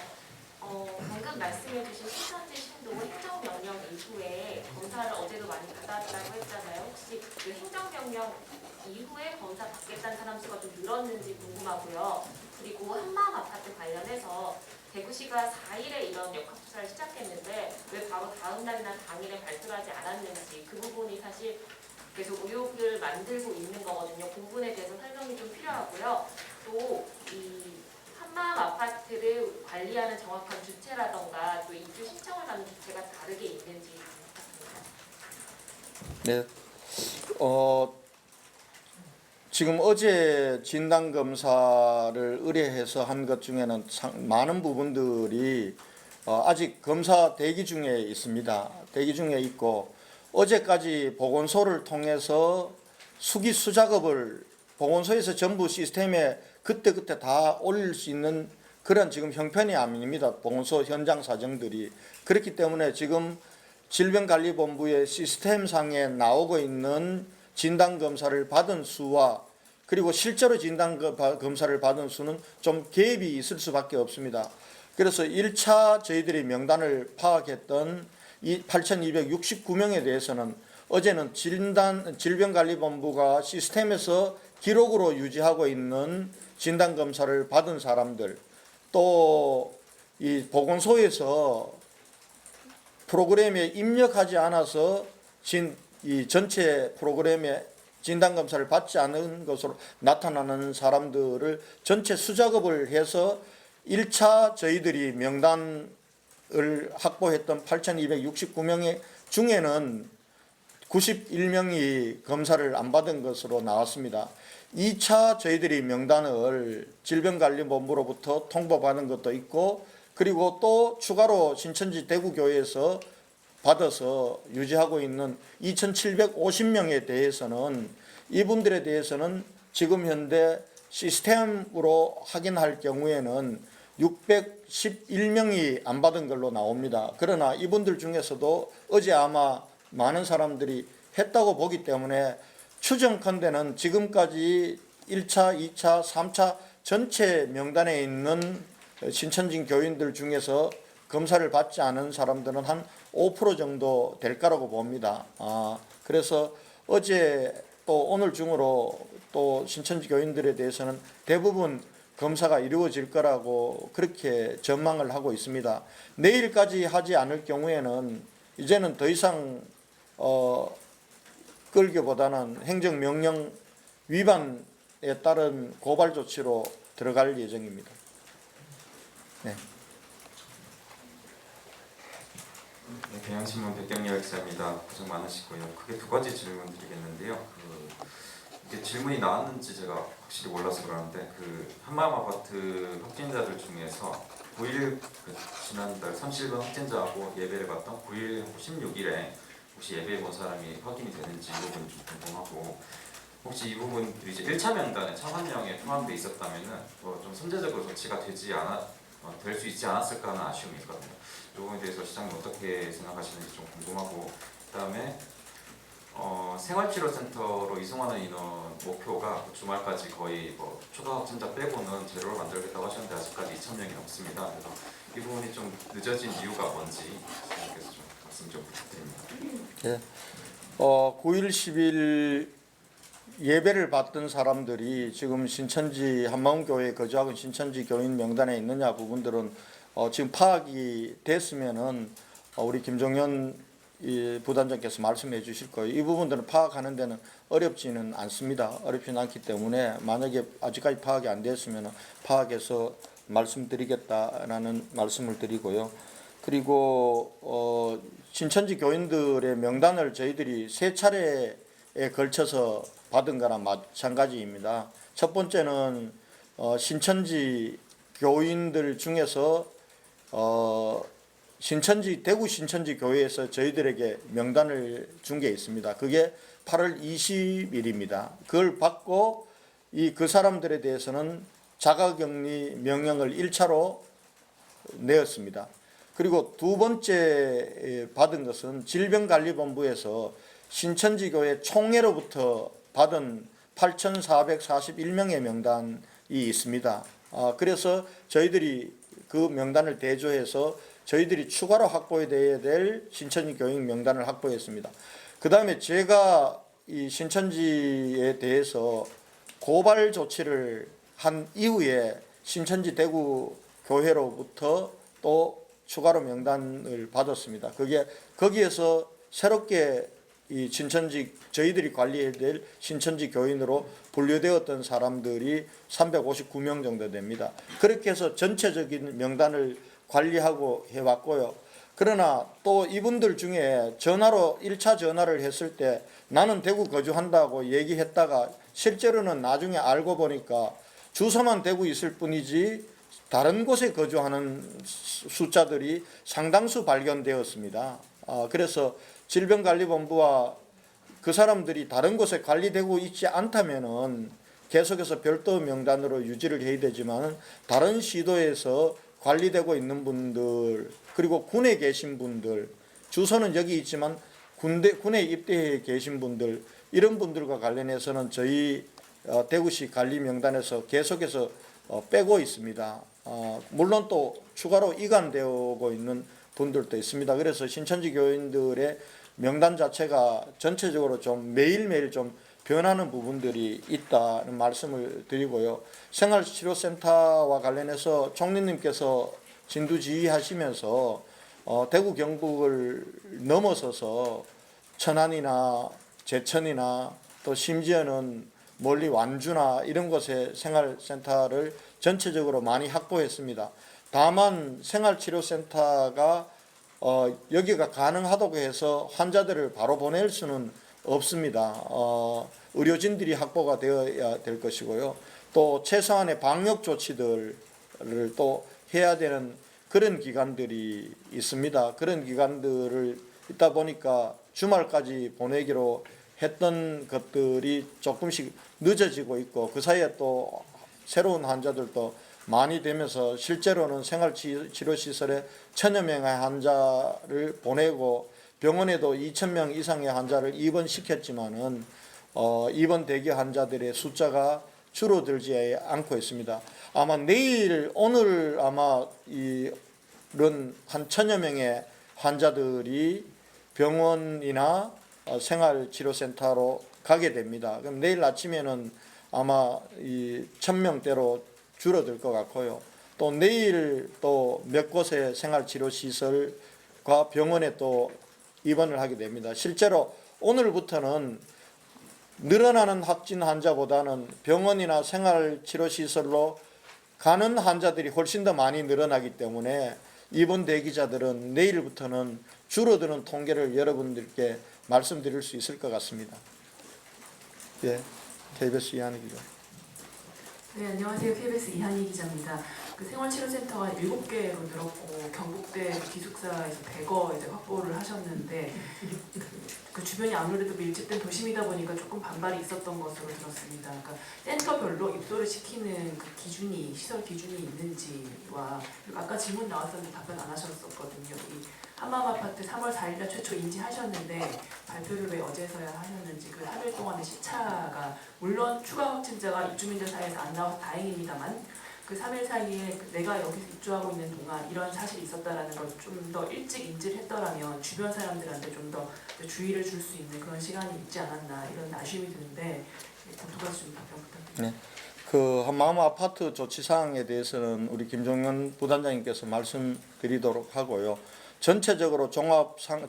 방금 말씀해주신 신천지 신도 행정명령 이후에 검사를 어제도 많이 받았다고 했잖아요. 혹시 그 행정명령 이후에 검사 받겠다는 사람 수가 좀 늘었는지 궁금하고요. 그리고 한마음 아파트 관련해서 대구시가 4일에 이런 역학조사를 시작했는데 왜 바로 다음 날이나 당일에 발표를 하지 않았는지 그 부분이 사실 계속 의혹을 만들고 있는 거거든요. 그 부분에 대해서 설명이 좀 필요하고요. 또 이 한마음 아파트를 관리하는 정확한 주체라던가 또 입주 신청을 받는 주체가 다르게 있는지 부탁드립니다. 네. 지금 어제 진단검사를 의뢰해서 한 것 중에는 많은 부분들이 아직 검사 대기 중에 있습니다. 대기 중에 있고 어제까지 보건소를 통해서 수기수 작업을 보건소에서 전부 시스템에 그때그때 다 올릴 수 있는 그런 지금 형편이 아닙니다. 보건소 현장 사정들이. 그렇기 때문에 지금 질병관리본부의 시스템상에 나오고 있는 진단검사를 받은 수와 그리고 실제로 진단검사를 받은 수는 좀 갭이 있을 수밖에 없습니다. 그래서 1차 저희들이 명단을 파악했던 이 8,269명에 대해서는 어제는 질병관리본부가 시스템에서 기록으로 유지하고 있는 진단검사를 받은 사람들 또 이 보건소에서 프로그램에 입력하지 않아서 이 전체 프로그램에 진단검사를 받지 않은 것으로 나타나는 사람들을 전체 수작업을 해서 1차 저희들이 명단을 확보했던 8,269명 중에는 91명이 검사를 안 받은 것으로 나왔습니다. 2차 저희들이 명단을 질병관리본부로부터 통보받은 것도 있고 그리고 또 추가로 신천지 대구교회에서 받아서 유지하고 있는 2,750명에 대해서는 이분들에 대해서는 지금 현재 시스템으로 확인할 경우에는 611명이 안 받은 걸로 나옵니다. 그러나 이분들 중에서도 어제 아마 많은 사람들이 했다고 보기 때문에 추정컨대는 지금까지 1차, 2차, 3차 전체 명단에 있는 신천지 교인들 중에서 검사를 받지 않은 사람들은 한 5% 정도 될 거라고 봅니다. 그래서 어제 또 오늘 중으로 또 신천지 교인들에 대해서는 대부분 검사가 이루어질 거라고 그렇게 전망을 하고 있습니다. 내일까지 하지 않을 경우에는 이제는 더 이상 끌기보다는 행정명령 위반에 따른 고발 조치로 들어갈 예정입니다. 네. 네, 경향신문 백경렬 기자입니다. 고생 많으시고요. 크게 두 가지 질문 드리겠는데요. 이게 질문이 나왔는지 제가 확실히 몰라서 그러는데 한마음 아파트 확진자들 중에서 9일 지난달 37번 확진자하고 예배를 받던 9일하고 16일에 혹시 예배 본 사람이 확인이 되는지 이 부분이 좀 궁금하고 혹시 이 부분들이 이제 1차 명단에 1,000명에 포함돼 있었다면은 좀 선제적으로 조치가 될 수 있지 않았을까 하는 아쉬움이 있거든요. 이 부분에 대해서 시장님 어떻게 생각하시는지 좀 궁금하고, 그다음에 생활치료센터로 이송하는 인원 목표가 주말까지 거의 초과 확진자 빼고는 제로를 만들겠다고 하셨는데 아직까지 2,000명이 넘습니다. 그래서 이 부분이 좀 늦어진 이유가 뭔지 시장님께서 좀 말씀 좀 부탁드립니다. 9일, 10일 예배를 받던 사람들이 지금 신천지 한마음교회에 거주하고 신천지 교인 명단에 있느냐 부분들은 지금 파악이 됐으면은 우리 김종현 부단장께서 말씀해 주실 거예요. 이 부분들은 파악하는 데는 어렵지는 않습니다. 어렵지는 않기 때문에 만약에 아직까지 파악이 안 됐으면 파악해서 말씀드리겠다라는 말씀을 드리고요. 그리고 신천지 교인들의 명단을 저희들이 3차례에 걸쳐서 받은 거랑 마찬가지입니다. 첫 번째는 신천지 교인들 중에서 대구 신천지 교회에서 저희들에게 명단을 준 게 있습니다. 그게 8월 20일입니다. 그걸 받고 그 사람들에 대해서는 자가격리 명령을 1차로 내었습니다. 그리고 두 번째 받은 것은 질병관리본부에서 신천지교회 총회로부터 받은 8,441명의 명단이 있습니다. 그래서 저희들이 그 명단을 대조해서 저희들이 추가로 확보해야 될 신천지 교인 명단을 확보했습니다. 그 다음에 제가 이 신천지에 대해서 고발 조치를 한 이후에 신천지 대구 교회로부터 또 추가로 명단을 받았습니다. 그게 거기에서 새롭게 이 신천지 저희들이 관리해야 될 신천지 교인으로 분류되었던 사람들이 359명 정도 됩니다. 그렇게 해서 전체적인 명단을 관리하고 해왔고요. 그러나 또 이분들 중에 전화로 1차 전화를 했을 때 나는 대구 거주한다고 얘기했다가 실제로는 나중에 알고 보니까 주소만 대구 있을 뿐이지 다른 곳에 거주하는 숫자들이 상당수 발견되었습니다. 그래서 질병관리본부와 그 사람들이 다른 곳에 관리되고 있지 않다면은 계속해서 별도 명단으로 유지를 해야 되지만 다른 시도에서 관리되고 있는 분들 그리고 군에 계신 분들 주소는 여기 있지만 군에 입대해 계신 분들 이런 분들과 관련해서는 저희 대구시 관리 명단에서 계속해서 빼고 있습니다. 물론 또 추가로 이관되고 있는 분들도 있습니다. 그래서 신천지 교인들의 명단 자체가 전체적으로 좀 매일매일 좀 변하는 부분들이 있다는 말씀을 드리고요. 생활치료센터와 관련해서 총리님께서 진두지휘하시면서 대구 경북을 넘어서서 천안이나 제천이나 또 심지어는 멀리 완주나 이런 곳에 생활센터를 전체적으로 많이 확보했습니다. 다만 생활치료센터가 여기가 가능하다고 해서 환자들을 바로 보낼 수는 없습니다. 의료진들이 확보가 되어야 될 것이고요. 또 최소한의 방역 조치들을 또 해야 되는 그런 기관들이 있습니다. 그런 기관들을 있다 보니까 주말까지 보내기로 했던 것들이 조금씩 늦어지고 있고 그 사이에 또 새로운 환자들도 많이 되면서 실제로는 생활치료시설에 1,000여 명의 환자를 보내고 병원에도 2,000명 이상의 환자를 입원시켰지만은 입원 대기 환자들의 숫자가 줄어들지 않고 있습니다. 아마 오늘 아마 이런 한 1,000여 명의 환자들이 병원이나 생활치료센터로 가게 됩니다. 그럼 내일 아침에는 아마 이 1,000명대로 줄어들 것 같고요. 또 내일 또 몇 곳의 생활치료시설과 병원에 또 입원을 하게 됩니다. 실제로 오늘부터는 늘어나는 확진 환자보다는 병원이나 생활치료시설로 가는 환자들이 훨씬 더 많이 늘어나기 때문에 입원 대기자들은 내일부터는 줄어드는 통계를 여러분들께 말씀드릴 수 있을 것 같습니다. 예, KBS 이한희 기자. 네, 안녕하세요. KBS 이한희 기자입니다. 그 생활치료센터가 7개로 늘었고 경북대 기숙사에서 100여 이제 확보를 하셨는데 그 주변이 아무래도 밀집된 도심이다 보니까 조금 반발이 있었던 것으로 들었습니다. 그러니까 센터별로 입소를 시키는 그 기준이 시설 기준이 있는지와 그리고 아까 질문 나왔었는데 답변 안 하셨었거든요. 이 한마음 아파트 3월 4일날 최초 인지하셨는데 발표를 왜 어제서야 하셨는지 그 3일 동안의 시차가 물론 추가 확진자가 입주민들 사이에서 안 나와서 다행입니다만 그 3일 사이에 내가 여기서 입주하고 있는 동안 이런 사실이 있었다라는 걸 좀 더 일찍 인지를 했더라면 주변 사람들한테 좀 더 주의를 줄 수 있는 그런 시간이 있지 않았나 이런 아쉬움이 드는데 두 가지 좀 답변 부탁드립니다. 그 한마음 아파트 조치 사항에 대해서는 우리 김종현 부단장님께서 말씀드리도록 하고요. 전체적으로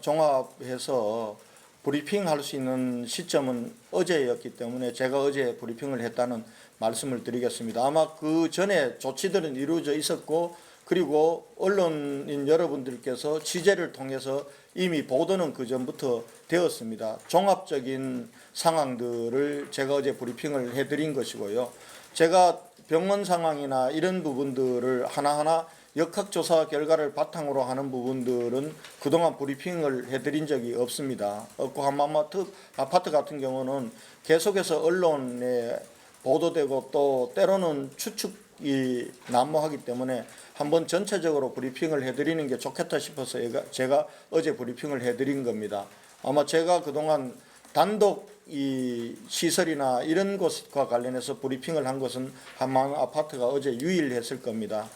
종합해서 브리핑할 수 있는 시점은 어제였기 때문에 제가 어제 브리핑을 했다는 말씀을 드리겠습니다. 아마 그 전에 조치들은 이루어져 있었고 그리고 언론인 여러분들께서 취재를 통해서 이미 보도는 그 전부터 되었습니다. 종합적인 상황들을 제가 어제 브리핑을 해드린 것이고요. 제가 병원 상황이나 이런 부분들을 하나하나 역학조사 결과를 바탕으로 하는 부분들은 그동안 브리핑을 해드린 적이 없습니다. 없고 한마음 아파트 같은 경우는 계속해서 언론에 보도되고 또 때로는 추측이 난무하기 때문에 한번 전체적으로 브리핑을 해드리는 게 좋겠다 싶어서 제가 어제 브리핑을 해드린 겁니다. 아마 제가 그동안 단독 이 시설이나 이런 것과 관련해서 브리핑을 한 것은 한마음 아파트가 어제 유일했을 겁니다.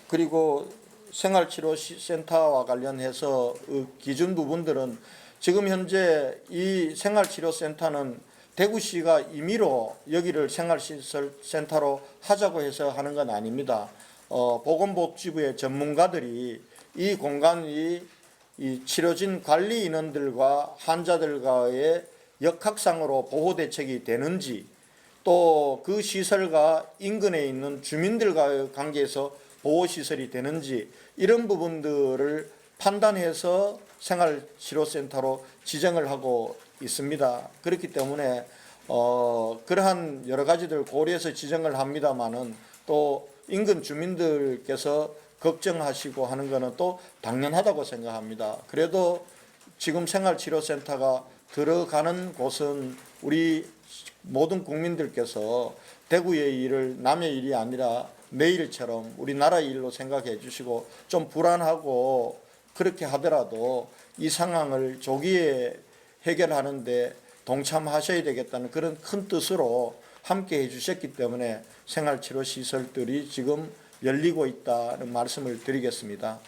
그리고 생활치료센터와 관련해서 기준 부분들은 지금 현재 이 생활치료센터는 대구시가 임의로 여기를 생활시설센터로 하자고 해서 하는 건 아닙니다. 보건복지부의 전문가들이 이 공간이 이 치료진 관리 인원들과 환자들과의 역학상으로 보호 대책이 되는지 또 그 시설과 인근에 있는 주민들과의 관계에서 보호시설이 되는지 이런 부분들을 판단해서 생활치료센터로 지정을 하고 있습니다. 그렇기 때문에 그러한 여러 가지들 고려해서 지정을 합니다마는 또 인근 주민들께서 걱정하시고 하는 것은 또 당연하다고 생각합니다. 그래도 지금 생활치료센터가 들어가는 곳은 우리 모든 국민들께서 대구의 일을 남의 일이 아니라 내 일처럼 우리나라의 일로 생각해 주시고 좀 불안하고 그렇게 하더라도 이 상황을 조기에 해결하는데 동참하셔야 되겠다는 그런 큰 뜻으로 함께 해주셨기 때문에 생활치료시설들이 지금 열리고 있다는 말씀을 드리겠습니다.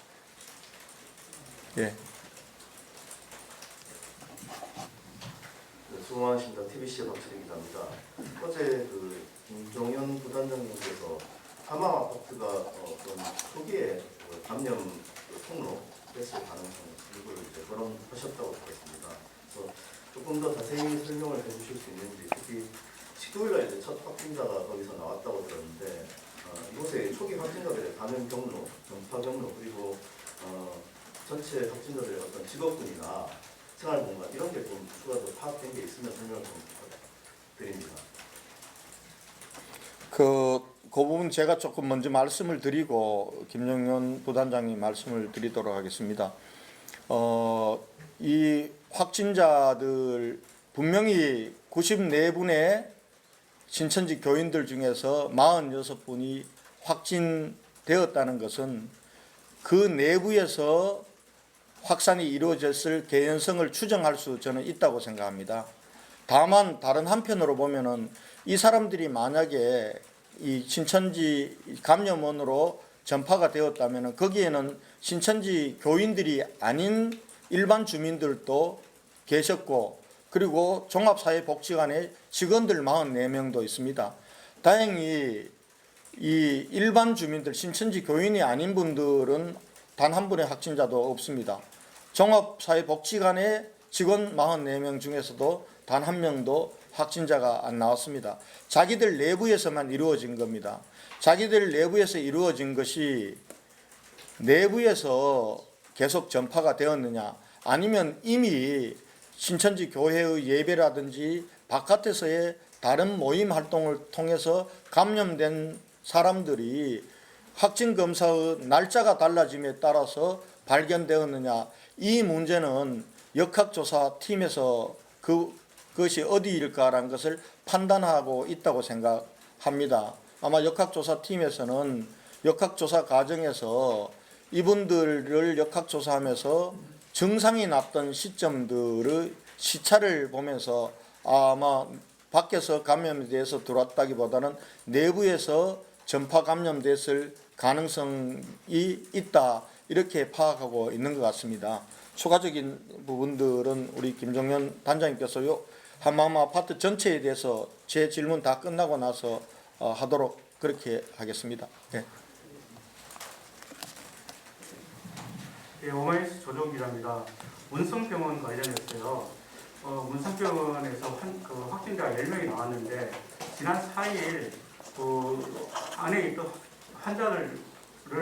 예. 수고 많으십니다. TBC의 박철희 기자입니다. 어제 그 김종현 부단장님께서 한마음 아파트가 어떤 초기에 감염 통로 됐을 가능성 이걸 이제 거론하셨다고 들었습니다. 그래서 조금 더 자세히 설명을 해주실 수 있는지, 특히 19일날 이제 첫 확진자가 거기서 나왔다고 들었는데 이곳에 초기 확진자들의 감염 경로, 전파 경로 그리고 전체 확진자들의 어떤 직업군이나 생활 공간 이런 게 좀 추가 더 파악된 게 있으면 설명을 좀 드립니다. 그 부분 제가 조금 먼저 말씀을 드리고 김종현 부단장님 말씀을 드리도록 하겠습니다. 이 확진자들 분명히 94분의 신천지 교인들 중에서 46분이 확진되었다는 것은 그 내부에서 확산이 이루어졌을 개연성을 추정할 수 저는 있다고 생각합니다. 다만 다른 한편으로 보면은 이 사람들이 만약에 이 신천지 감염원으로 전파가 되었다면은 거기에는 신천지 교인들이 아닌 일반 주민들도 계셨고 그리고 종합사회복지관의 직원들 44명도 있습니다. 다행히 이 일반 주민들 신천지 교인이 아닌 분들은 단 한 분의 확진자도 없습니다. 종합사회복지관의 직원 44명 중에서도 단 한 명도 확진자가 안 나왔습니다. 자기들 내부에서만 이루어진 겁니다. 자기들 내부에서 이루어진 것이 내부에서 계속 전파가 되었느냐 아니면 이미 신천지 교회의 예배라든지 바깥에서의 다른 모임 활동을 통해서 감염된 사람들이 확진 검사의 날짜가 달라짐에 따라서 발견되었느냐, 이 문제는 역학조사팀에서 그것이 어디일까라는 것을 판단하고 있다고 생각합니다. 아마 역학조사팀에서는 역학조사 과정에서 이분들을 역학조사하면서 증상이 났던 시점들의 시차를 보면서 아마 밖에서 감염에 대해서 들어왔다기보다는 내부에서 전파 감염됐을 가능성이 있다, 이렇게 파악하고 있는 것 같습니다. 추가적인 부분들은 우리 김종현 단장님께서요, 한마음 아파트 전체에 대해서 제 질문 다 끝나고 나서 하도록 그렇게 하겠습니다. 네. 예, 오마이뉴스 조정기자입니다. 문성병원 관련해서요. 문성병원에서 확진자 10명이 나왔는데 지난 4일 안에 있던 환자를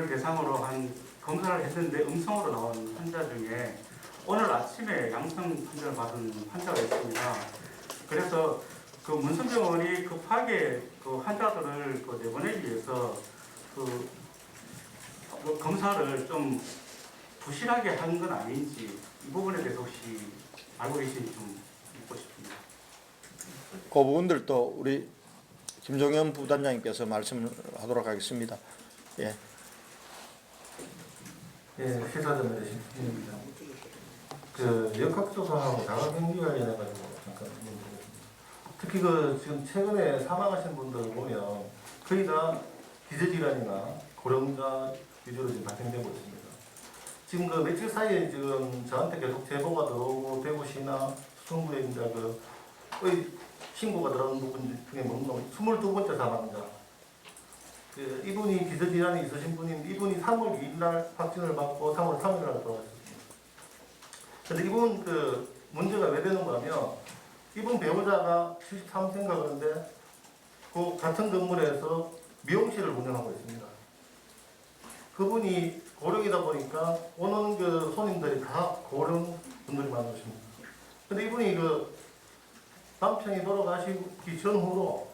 대상으로 한 검사를 했는데 음성으로 나온 환자 중에 오늘 아침에 양성 판정을 받은 환자가 있습니다. 그래서 그 문성병원이 급하게 그 환자들을 내보내기 위해서 그 검사를 좀 부실하게 한 건 아닌지, 이 부분에 대해서 혹시 알고 계신지 좀 묻고 싶습니다. 그 부분들도 우리 김종현 부단장님께서 말씀을 하도록 하겠습니다. 예. 예, 시사전에 대신 김입니다. 그 역학조사하고 자가격리 관련해가지고 잠깐 문의드리겠습니다. 특히 지금 최근에 사망하신 분들 보면 거의 다 기저질환이나 고령자 위주로 지금 발생되고 있습니다. 지금 며칠 사이에 지금 저한테 계속 제보가 들어오고 대구시나 수성구에 이제 거의 신고가 들어오는 부분 중에 뭔가 22번째 사망자. 이분이 기저질환이 있으신 분인데 이분이 3월 2일 날 확진을 받고 3월 3일 날 돌아가셨습니다. 그런데 이분 문제가 왜 되는 거냐면 이분 배우자가 73세인가 그런데 그 같은 건물에서 미용실을 운영하고 있습니다. 그분이 고령이다 보니까 오는 손님들이 다 고령 분들이 많으십니다. 근데 이분이 남편이 돌아가시기 전후로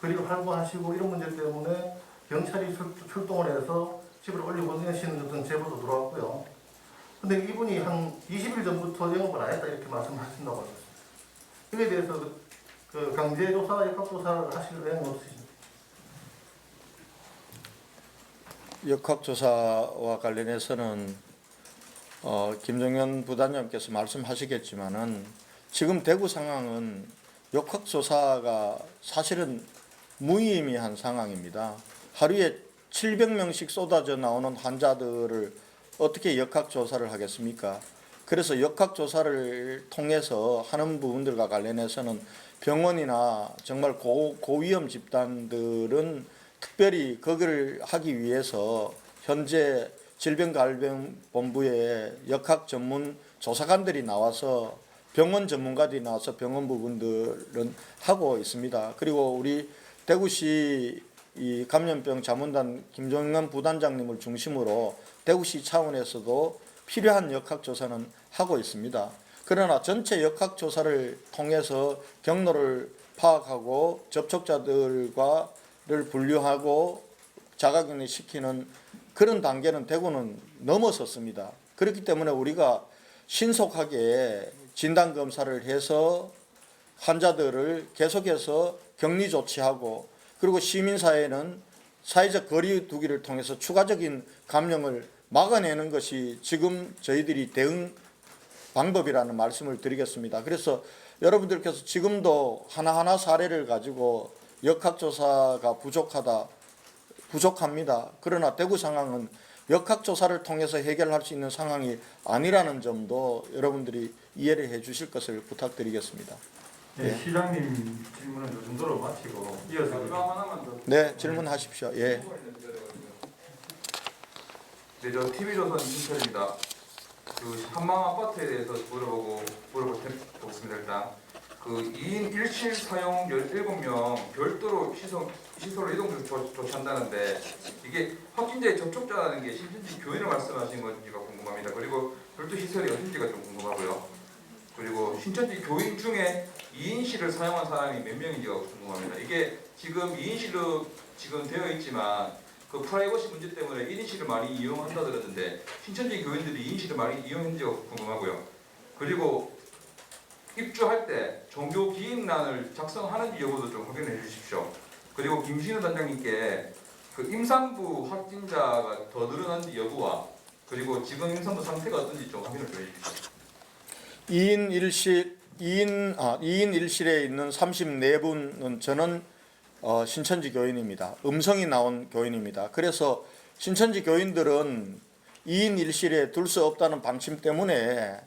거리를 활보하시고 이런 문제 때문에 경찰이 출동을 해서 집을 올려보내시는 어떤 제보도 들어왔고요. 근데 이분이 한 20일 전부터 영업을 안 했다 이렇게 말씀하신다고 하셨습니다. 이에 대해서 강제조사, 역학조사를 하실 의향은 없으십니까? 역학조사와 관련해서는 김종현 부단장님께서 말씀하시겠지만은 지금 대구 상황은 역학조사가 사실은 무의미한 상황입니다. 하루에 700명씩 쏟아져 나오는 환자들을 어떻게 역학조사를 하겠습니까? 그래서 역학조사를 통해서 하는 부분들과 관련해서는 병원이나 정말 고위험 집단들은 특별히 거기를 하기 위해서 현재 질병관리본부에 역학 전문 조사관들이 나와서 병원 전문가들이 나와서 병원 부분들은 하고 있습니다. 그리고 우리 대구시 이 감염병 자문단 김종현 부단장님을 중심으로 대구시 차원에서도 필요한 역학조사는 하고 있습니다. 그러나 전체 역학조사를 통해서 경로를 파악하고 접촉자들을 분류하고 자가격리 시키는 그런 단계는 대구는 넘어섰습니다. 그렇기 때문에 우리가 신속하게 진단검사를 해서 환자들을 계속해서 격리 조치하고 그리고 시민사회는 사회적 거리 두기를 통해서 추가적인 감염을 막아내는 것이 지금 저희들이 대응 방법이라는 말씀을 드리겠습니다. 그래서 여러분들께서 지금도 하나하나 사례를 가지고 역학조사가 부족합니다. 그러나 대구 상황은 역학조사를 통해서 해결할 수 있는 상황이 아니라는 점도 여러분들이 이해를 해 주실 것을 부탁드리겠습니다. 네, 시장님 질문은 이 정도로 마치고 이어서 네, 질문하십시오. 예. 네, 저 TV조선 이승철입니다. 한마음 아파트에 대해서 물어보겠습니다. 일단 2인 1실 사용 17명 별도로 시설로 이동 조치한다는데 이게 확진자의 접촉자라는 게 신천지 교인을 말씀하신 건지가 궁금합니다. 그리고 별도 시설이 어딘지가 좀 궁금하고요. 그리고 신천지 교인 중에 2인실을 사용한 사람이 몇 명인지가 궁금합니다. 이게 지금 2인실로 지금 되어 있지만 그 프라이버시 문제 때문에 1인실을 많이 이용한다 들었는데 신천지 교인들이 2인실을 많이 이용했는지가 궁금하고요. 그리고 입주할 때 종교 기입란을 작성하는지 여부도 좀 확인해 주십시오. 그리고 김신우 단장님께 그 임산부 확진자가 더 늘어난지 여부와 그리고 지금 임산부 상태가 어떤지 좀 확인을 좀 해주십시오. 2인 1실에 있는 34분은 저는 신천지 교인입니다. 음성이 나온 교인입니다. 그래서 신천지 교인들은 2인 1실에 둘 수 없다는 방침 때문에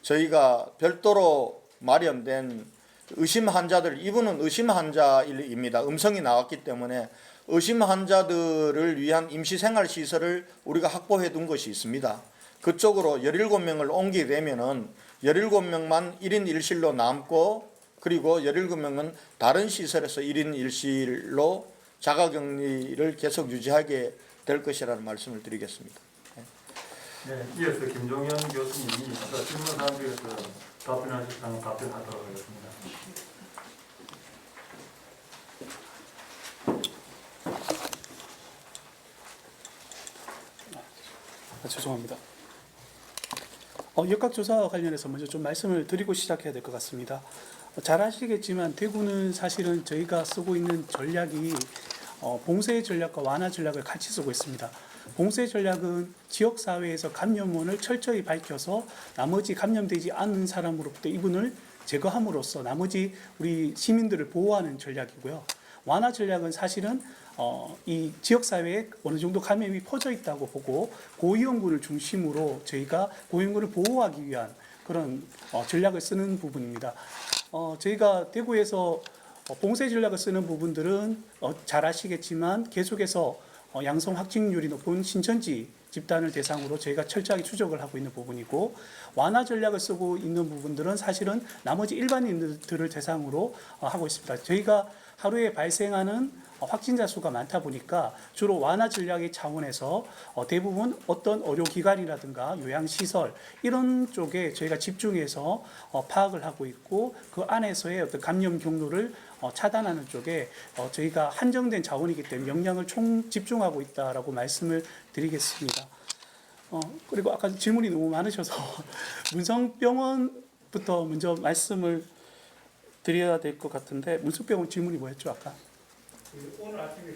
저희가 별도로 마련된 의심 환자들, 이분은 의심 환자입니다. 음성이 나왔기 때문에 의심 환자들을 위한 임시생활시설을 우리가 확보해 둔 것이 있습니다. 그쪽으로 17명을 옮기게 되면은 17명만 1인 1실로 남고 그리고 17명은 다른 시설에서 1인 1실로 자가격리를 계속 유지하게 될 것이라는 말씀을 드리겠습니다. 네, 이어서 김종현 교수님이 아까 질문 사항에 대해서 답변하셨다면 답변하도록 하겠습니다. 죄송합니다. 역학조사와 관련해서 먼저 좀 말씀을 드리고 시작해야 될 것 같습니다. 잘 아시겠지만 대구는 사실은 저희가 쓰고 있는 전략이 봉쇄 전략과 완화 전략을 같이 쓰고 있습니다. 봉쇄 전략은 지역사회에서 감염원을 철저히 밝혀서 나머지 감염되지 않는 사람으로부터 이분을 제거함으로써 나머지 우리 시민들을 보호하는 전략이고요. 완화 전략은 사실은 이 지역사회에 어느 정도 감염이 퍼져 있다고 보고 고위험군을 중심으로 저희가 고위험군을 보호하기 위한 그런 전략을 쓰는 부분입니다. 저희가 대구에서 봉쇄 전략을 쓰는 부분들은 잘 아시겠지만 계속해서 양성 확진율이 높은 신천지 집단을 대상으로 저희가 철저하게 추적을 하고 있는 부분이고 완화 전략을 쓰고 있는 부분들은 사실은 나머지 일반인들을 대상으로 하고 있습니다. 저희가 하루에 발생하는 확진자 수가 많다 보니까 주로 완화 전략의 차원에서 대부분 어떤 의료기관이라든가 요양시설 이런 쪽에 저희가 집중해서 파악을 하고 있고 그 안에서의 어떤 감염 경로를 차단하는 쪽에 저희가 한정된 자원이기 때문에 역량을 총 집중하고 있다라고 말씀을 드리겠습니다. 그리고 아까 질문이 너무 많으셔서 문성병원부터 먼저 말씀을 드려야 될 것 같은데 문성병원 질문이 뭐였죠 아까? 오늘 아침에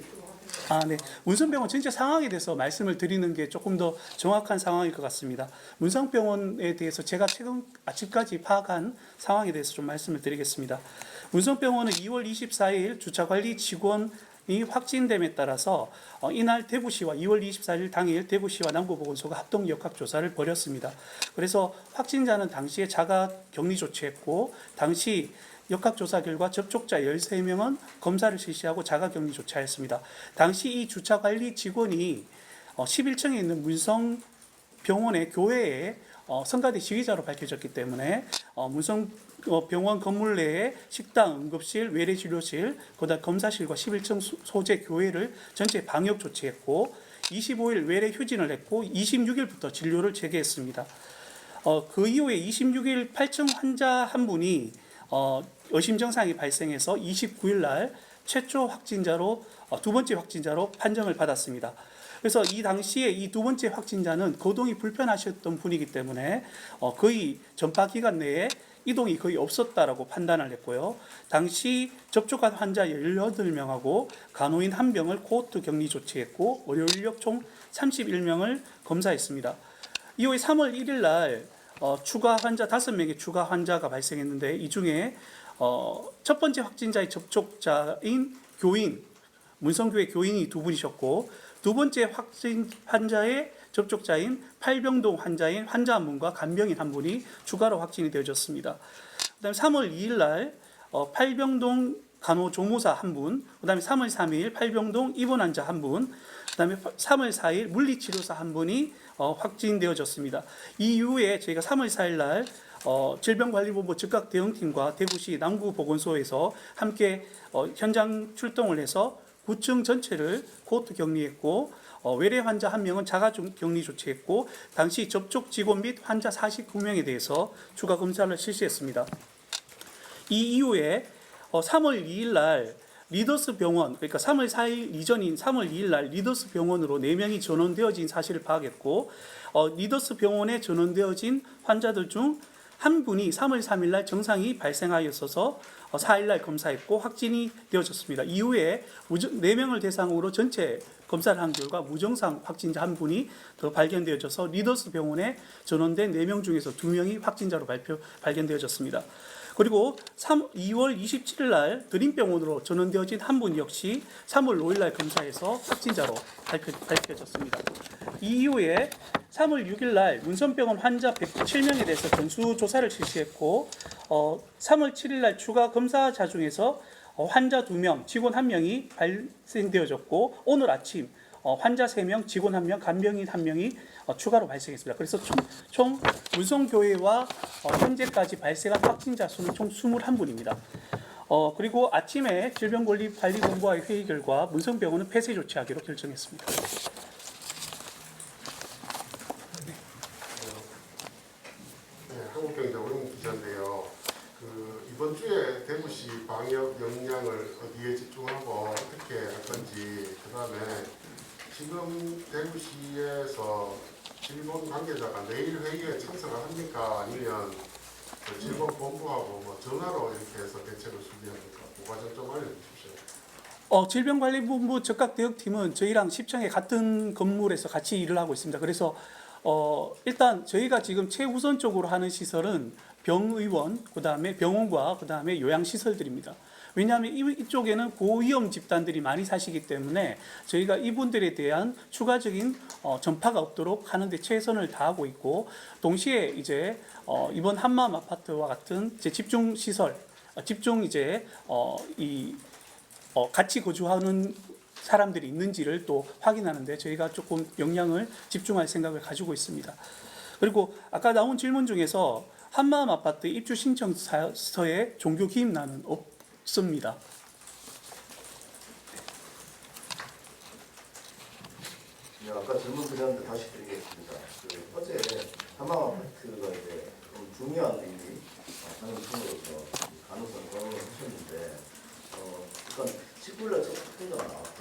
네. 문성병원 전체 상황에 대해서 말씀을 드리는 게 조금 더 정확한 상황일 것 같습니다. 문성병원에 대해서 제가 최근 아침까지 파악한 상황에 대해서 좀 말씀을 드리겠습니다. 문성병원은 2월 24일 주차관리 직원이 확진됨에 따라서 이날 대구시와 2월 24일 당일 대구시와 남구보건소가 합동 역학조사를 벌였습니다. 그래서 확진자는 당시에 자가 격리 조치했고 당시 역학조사 결과 접촉자 13명은 검사를 실시하고 자가격리 조치하였습니다. 당시 이 주차관리 직원이 11층에 있는 문성병원의 교회에 성가대 지휘자로 밝혀졌기 때문에 문성병원 건물 내에 식당, 응급실, 외래진료실, 그다음 검사실과 11층 소재 교회를 전체 방역 조치했고 25일 외래 휴진을 했고 26일부터 진료를 재개했습니다. 그 이후에 26일 8층 환자 한 분이 의심 증상이 발생해서 29일 날 최초 확진자로 두 번째 확진자로 판정을 받았습니다. 그래서 이 당시에 이 두 번째 확진자는 거동이 불편하셨던 분이기 때문에 거의 전파 기간 내에 이동이 거의 없었다라고 판단을 했고요. 당시 접촉한 환자 18명하고 간호인 1명을 코호트 격리 조치했고 의료 인력 총 31명을 검사했습니다. 이후에 3월 1일 날 추가 환자 5명의 추가 환자가 발생했는데 이 중에 첫 번째 확진자의 접촉자인 교인, 문성교회 교인이 2분이셨고 두 번째 확진 환자의 접촉자인 팔병동 환자인 환자 한 분과 간병인 한 분이 추가로 확진이 되어졌습니다. 그다음에 3월 2일 날 팔병동 간호조무사 한 분, 그다음에 3월 3일 팔병동 입원 환자 한 분, 그다음에 3월 4일 물리치료사 한 분이 확진되어졌습니다. 이후에 저희가 3월 4일 날 질병관리본부 즉각 대응팀과 대구시 남구보건소에서 함께 현장 출동을 해서 9층 전체를 코호트 격리했고 외래 환자 1명은 자가 격리 조치했고 당시 접촉 직원 및 환자 49명에 대해서 추가 검사를 실시했습니다. 이 이후에 3월 2일 날 리더스 병원, 그러니까 3월 4일 이전인 3월 2일 날 리더스 병원으로 4명이 전원되어진 사실을 파악했고, 리더스 병원에 전원되어진 환자들 중 한 분이 3월 3일 날 증상이 발생하였어서 4일 날 검사했고 확진이 되어졌습니다. 이후에 4명을 대상으로 전체 검사를 한 결과 무증상 확진자 한 분이 더 발견되어져서 리더스 병원에 전원된 4명 중에서 2명이 확진자로 발견되어졌습니다. 그리고 2월 27일 날 드림병원으로 전원되어진 한 분 역시 3월 5일 날 검사해서 확진자로 밝혀졌습니다. 이후에 3월 6일 날 문선병원 환자 107명에 대해서 전수조사를 실시했고 3월 7일 날 추가 검사자 중에서 환자 2명, 직원 1명이 발생되어졌고 오늘 아침 환자 3명, 직원 1명, 간병인 1명이 추가로 발생했습니다. 그래서 총 문성교회와 현재까지 발생한 확진자 수는 총 21분입니다. 그리고 아침에 질병관리본부와의 회의 결과 문성병원은 폐쇄 조치하기로 결정했습니다. 네, 한국경제원 기자인데요. 이번 주에 대구시 방역 역량을 어디에 집중하고 어떻게 할 건지, 그다음에 지금 대구시에서 질본 관계자가 내일 회의에 참석을 합니까? 아니면 질본 본부하고 전화로 이렇게 해서 대책을 준비합니까? 그 과정 좀 알려주십시오. 질병관리본부 적각대응팀은 저희랑 시청에 같은 건물에서 같이 일을 하고 있습니다. 그래서 일단 저희가 지금 최우선적으로 하는 시설은 병의원, 그다음에 병원과 그다음에 요양시설들입니다. 왜냐하면 이쪽에는 고위험 집단들이 많이 사시기 때문에 저희가 이분들에 대한 추가적인 전파가 없도록 하는 데 최선을 다하고 있고, 동시에 이제 이번 한마음 아파트와 같은 이제 집중 시설, 집중 이제 같이 거주하는 사람들이 있는지를 또 확인하는데 저희가 조금 역량을 집중할 생각을 가지고 있습니다. 그리고 아까 나온 질문 중에서 한마음 아파트 입주 신청서에 종교 기입란은 없습니다. 네, 아까 질문 드렸는데 다시 드리겠습니다. 어제 한마음 아파트가 이제 좀 중요한 의미 하는 통으로서 가능성을 하셨는데, 일단 19일날 첫 확진자가 나왔다.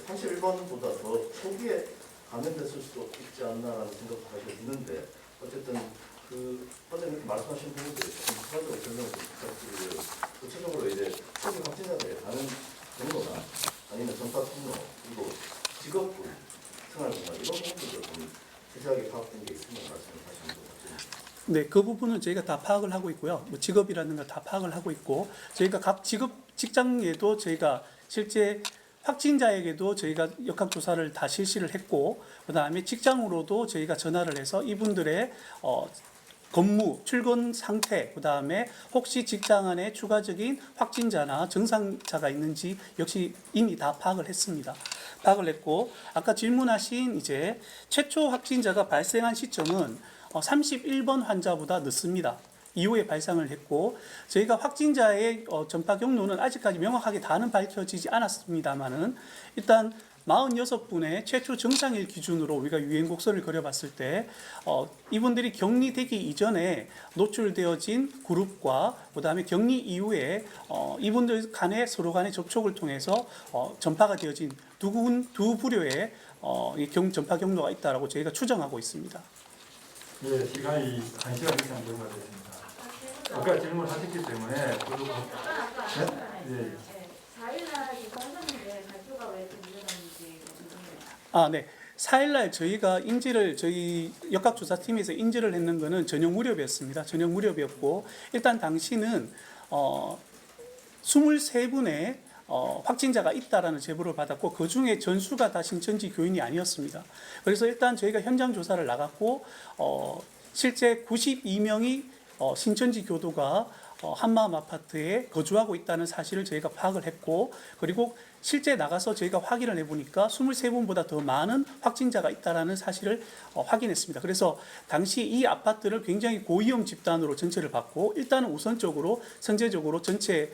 사실은 31번보다 더 초기에 감염됐을 수도 있지 않나라는 생각도 사실 드는데, 어쨌든 어제 이렇게 말씀하신 부분들이 좀 추가적으로 설명을 좀 부탁드리고요. 구체적으로 이제 초기 확진자들의 가는 경로나 아니면 전파 통로, 그리고 직업군, 생활공간 이런 부분들도 좀 세세하게 파악된 게 있으면 말씀을 하시면 좋겠습니다. 네, 그 부분은 저희가 다 파악을 하고 있고요. 직업이라든가 다 파악을 하고 있고, 저희가 각 직장에도 저희가 실제 확진자에게도 저희가 역학조사를 다 실시를 했고, 그 다음에 직장으로도 저희가 전화를 해서 이분들의 근무, 출근 상태, 그 다음에 혹시 직장 안에 추가적인 확진자나 증상자가 있는지 역시 이미 다 파악을 했습니다. 파악을 했고, 아까 질문하신 이제 최초 확진자가 발생한 시점은 31번 환자보다 늦습니다. 이후에 발생을 했고, 저희가 확진자의 전파 경로는 아직까지 명확하게 다는 밝혀지지 않았습니다만은 일단 46분의 최초 증상일 기준으로 우리가 유행곡선을 그려봤을 때 이분들이 격리되기 이전에 노출되어진 그룹과 그다음에 격리 이후에 이분들 간의 서로 간의 접촉을 통해서 전파가 되어진 두 부류의 전파 경로가 있다라고 저희가 추정하고 있습니다. 예, 시간이 1시간 이상 경과됐습니다. 아까 질문하셨기 때문에 그리고 네. 4일날 이거 하셨는데 발표가 왜 이렇게 늦어졌는지 궁금해요. 네. 4일날 저희가 저희 역학조사팀에서 인지를 했는 거는 저녁 무렵이었습니다. 저녁 무렵이었고, 일단 당시는 23분의 확진자가 있다라는 제보를 받았고, 그 중에 전수가 다 신천지 교인이 아니었습니다. 그래서 일단 저희가 현장 조사를 나갔고, 실제 92명이 신천지 교도가 한마음 아파트에 거주하고 있다는 사실을 저희가 파악을 했고, 그리고 실제 나가서 저희가 확인을 해보니까 23분보다 더 많은 확진자가 있다는 사실을 확인했습니다. 그래서 당시 이 아파트를 굉장히 고위험 집단으로 전체를 봤고, 일단은 우선적으로 선제적으로 전체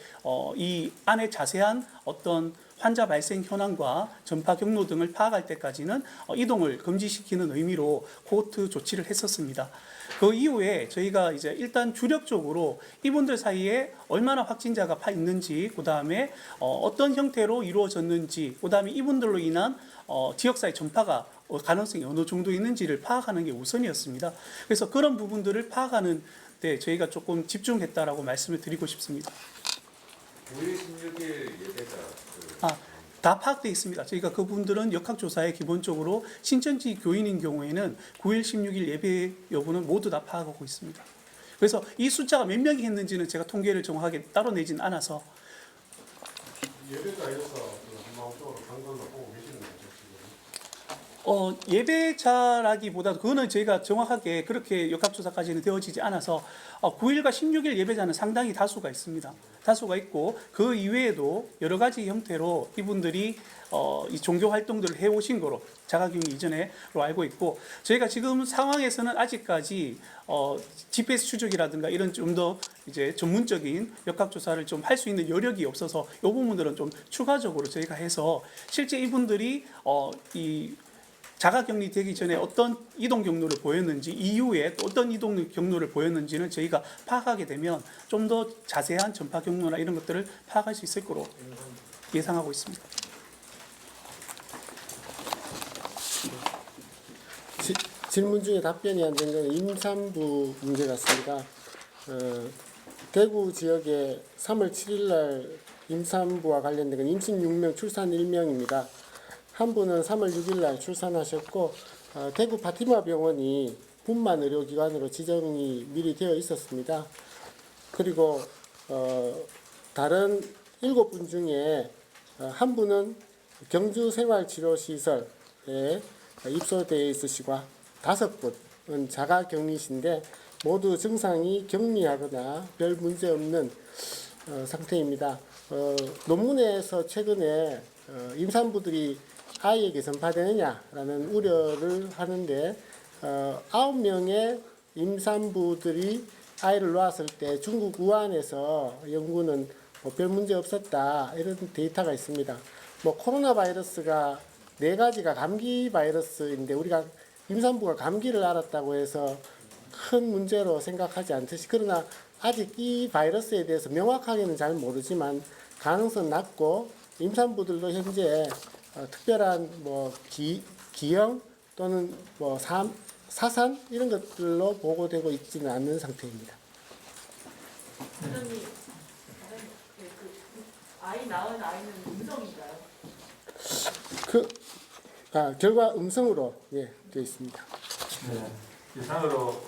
이 안에 자세한 어떤 환자 발생 현황과 전파 경로 등을 파악할 때까지는 이동을 금지시키는 의미로 코호트 조치를 했었습니다. 그 이후에 저희가 이제 일단 주력적으로 이분들 사이에 얼마나 확진자가 있는지, 그 다음에 어떤 형태로 이루어졌는지, 그 다음에 이분들로 인한 지역사회 전파가 가능성이 어느 정도 있는지를 파악하는 게 우선이었습니다. 그래서 그런 부분들을 파악하는 데 저희가 조금 집중했다라고 말씀을 드리고 싶습니다. 9일 16일 예배자 다 파악되어 있습니다. 저희가 그분들은 역학조사에 기본적으로 신천지 교인인 경우에는 9일 16일 예배 여부는 모두 다 파악하고 있습니다. 그래서 이 숫자가 몇 명이 했는지는 제가 통계를 정확하게 따로 내진 않아서 예배자에서 한마음 쪽으로 간 걸로 보고 계시는 거죠, 지금? 예배자라기보다 그거는 저희가 정확하게 그렇게 역학조사까지는 되어지지 않아서 9일과 16일 예배자는 상당히 다수가 있습니다. 다수가 있고 그 이외에도 여러 가지 형태로 이분들이 이 종교 활동들을 해오신 거로 자가격리 이전에로 알고 있고, 저희가 지금 상황에서는 아직까지 GPS 추적이라든가 이런 좀 더 이제 전문적인 역학조사를 좀 할 수 있는 여력이 없어서 이 부분들은 좀 추가적으로 저희가 해서 실제 이분들이 이 자가격리 되기 전에 어떤 이동 경로를 보였는지, 이후에 또 어떤 이동 경로를 보였는지는 저희가 파악하게 되면 좀 더 자세한 전파 경로나 이런 것들을 파악할 수 있을 거로 예상하고 있습니다. 질문 중에 답변이 안 된 건 임산부 문제 같습니다. 대구 지역에 3월 7일 날 임산부와 관련된 건 임신 6명, 출산 1명입니다. 한 분은 3월 6일 날 출산하셨고, 대구 파티마 병원이 분만 의료기관으로 지정이 미리 되어 있었습니다. 그리고 다른 7분 중에 한 분은 경주생활치료시설에 입소되어 있으시고 5분은 자가격리신데 모두 증상이 격리하거나 별 문제 없는 상태입니다. 논문에서 최근에 임산부들이 아이에게 전파되느냐라는 우려를 하는데 9명의 임산부들이 아이를 놓았을 때 중국 우한에서 연구는 별 문제 없었다 이런 데이터가 있습니다. 코로나 바이러스가 4가지가 감기 바이러스인데 우리가 임산부가 감기를 앓았다고 해서 큰 문제로 생각하지 않듯이, 그러나 아직 이 바이러스에 대해서 명확하게는 잘 모르지만 가능성 낮고 임산부들도 현재 특별한 기형 또는 사산 이런 것들로 보고되고 있지는 않는 상태입니다. 선생님, 아이 낳은 아이는 음성인가요? 결과 음성으로 되어 있습니다. 네, 이상으로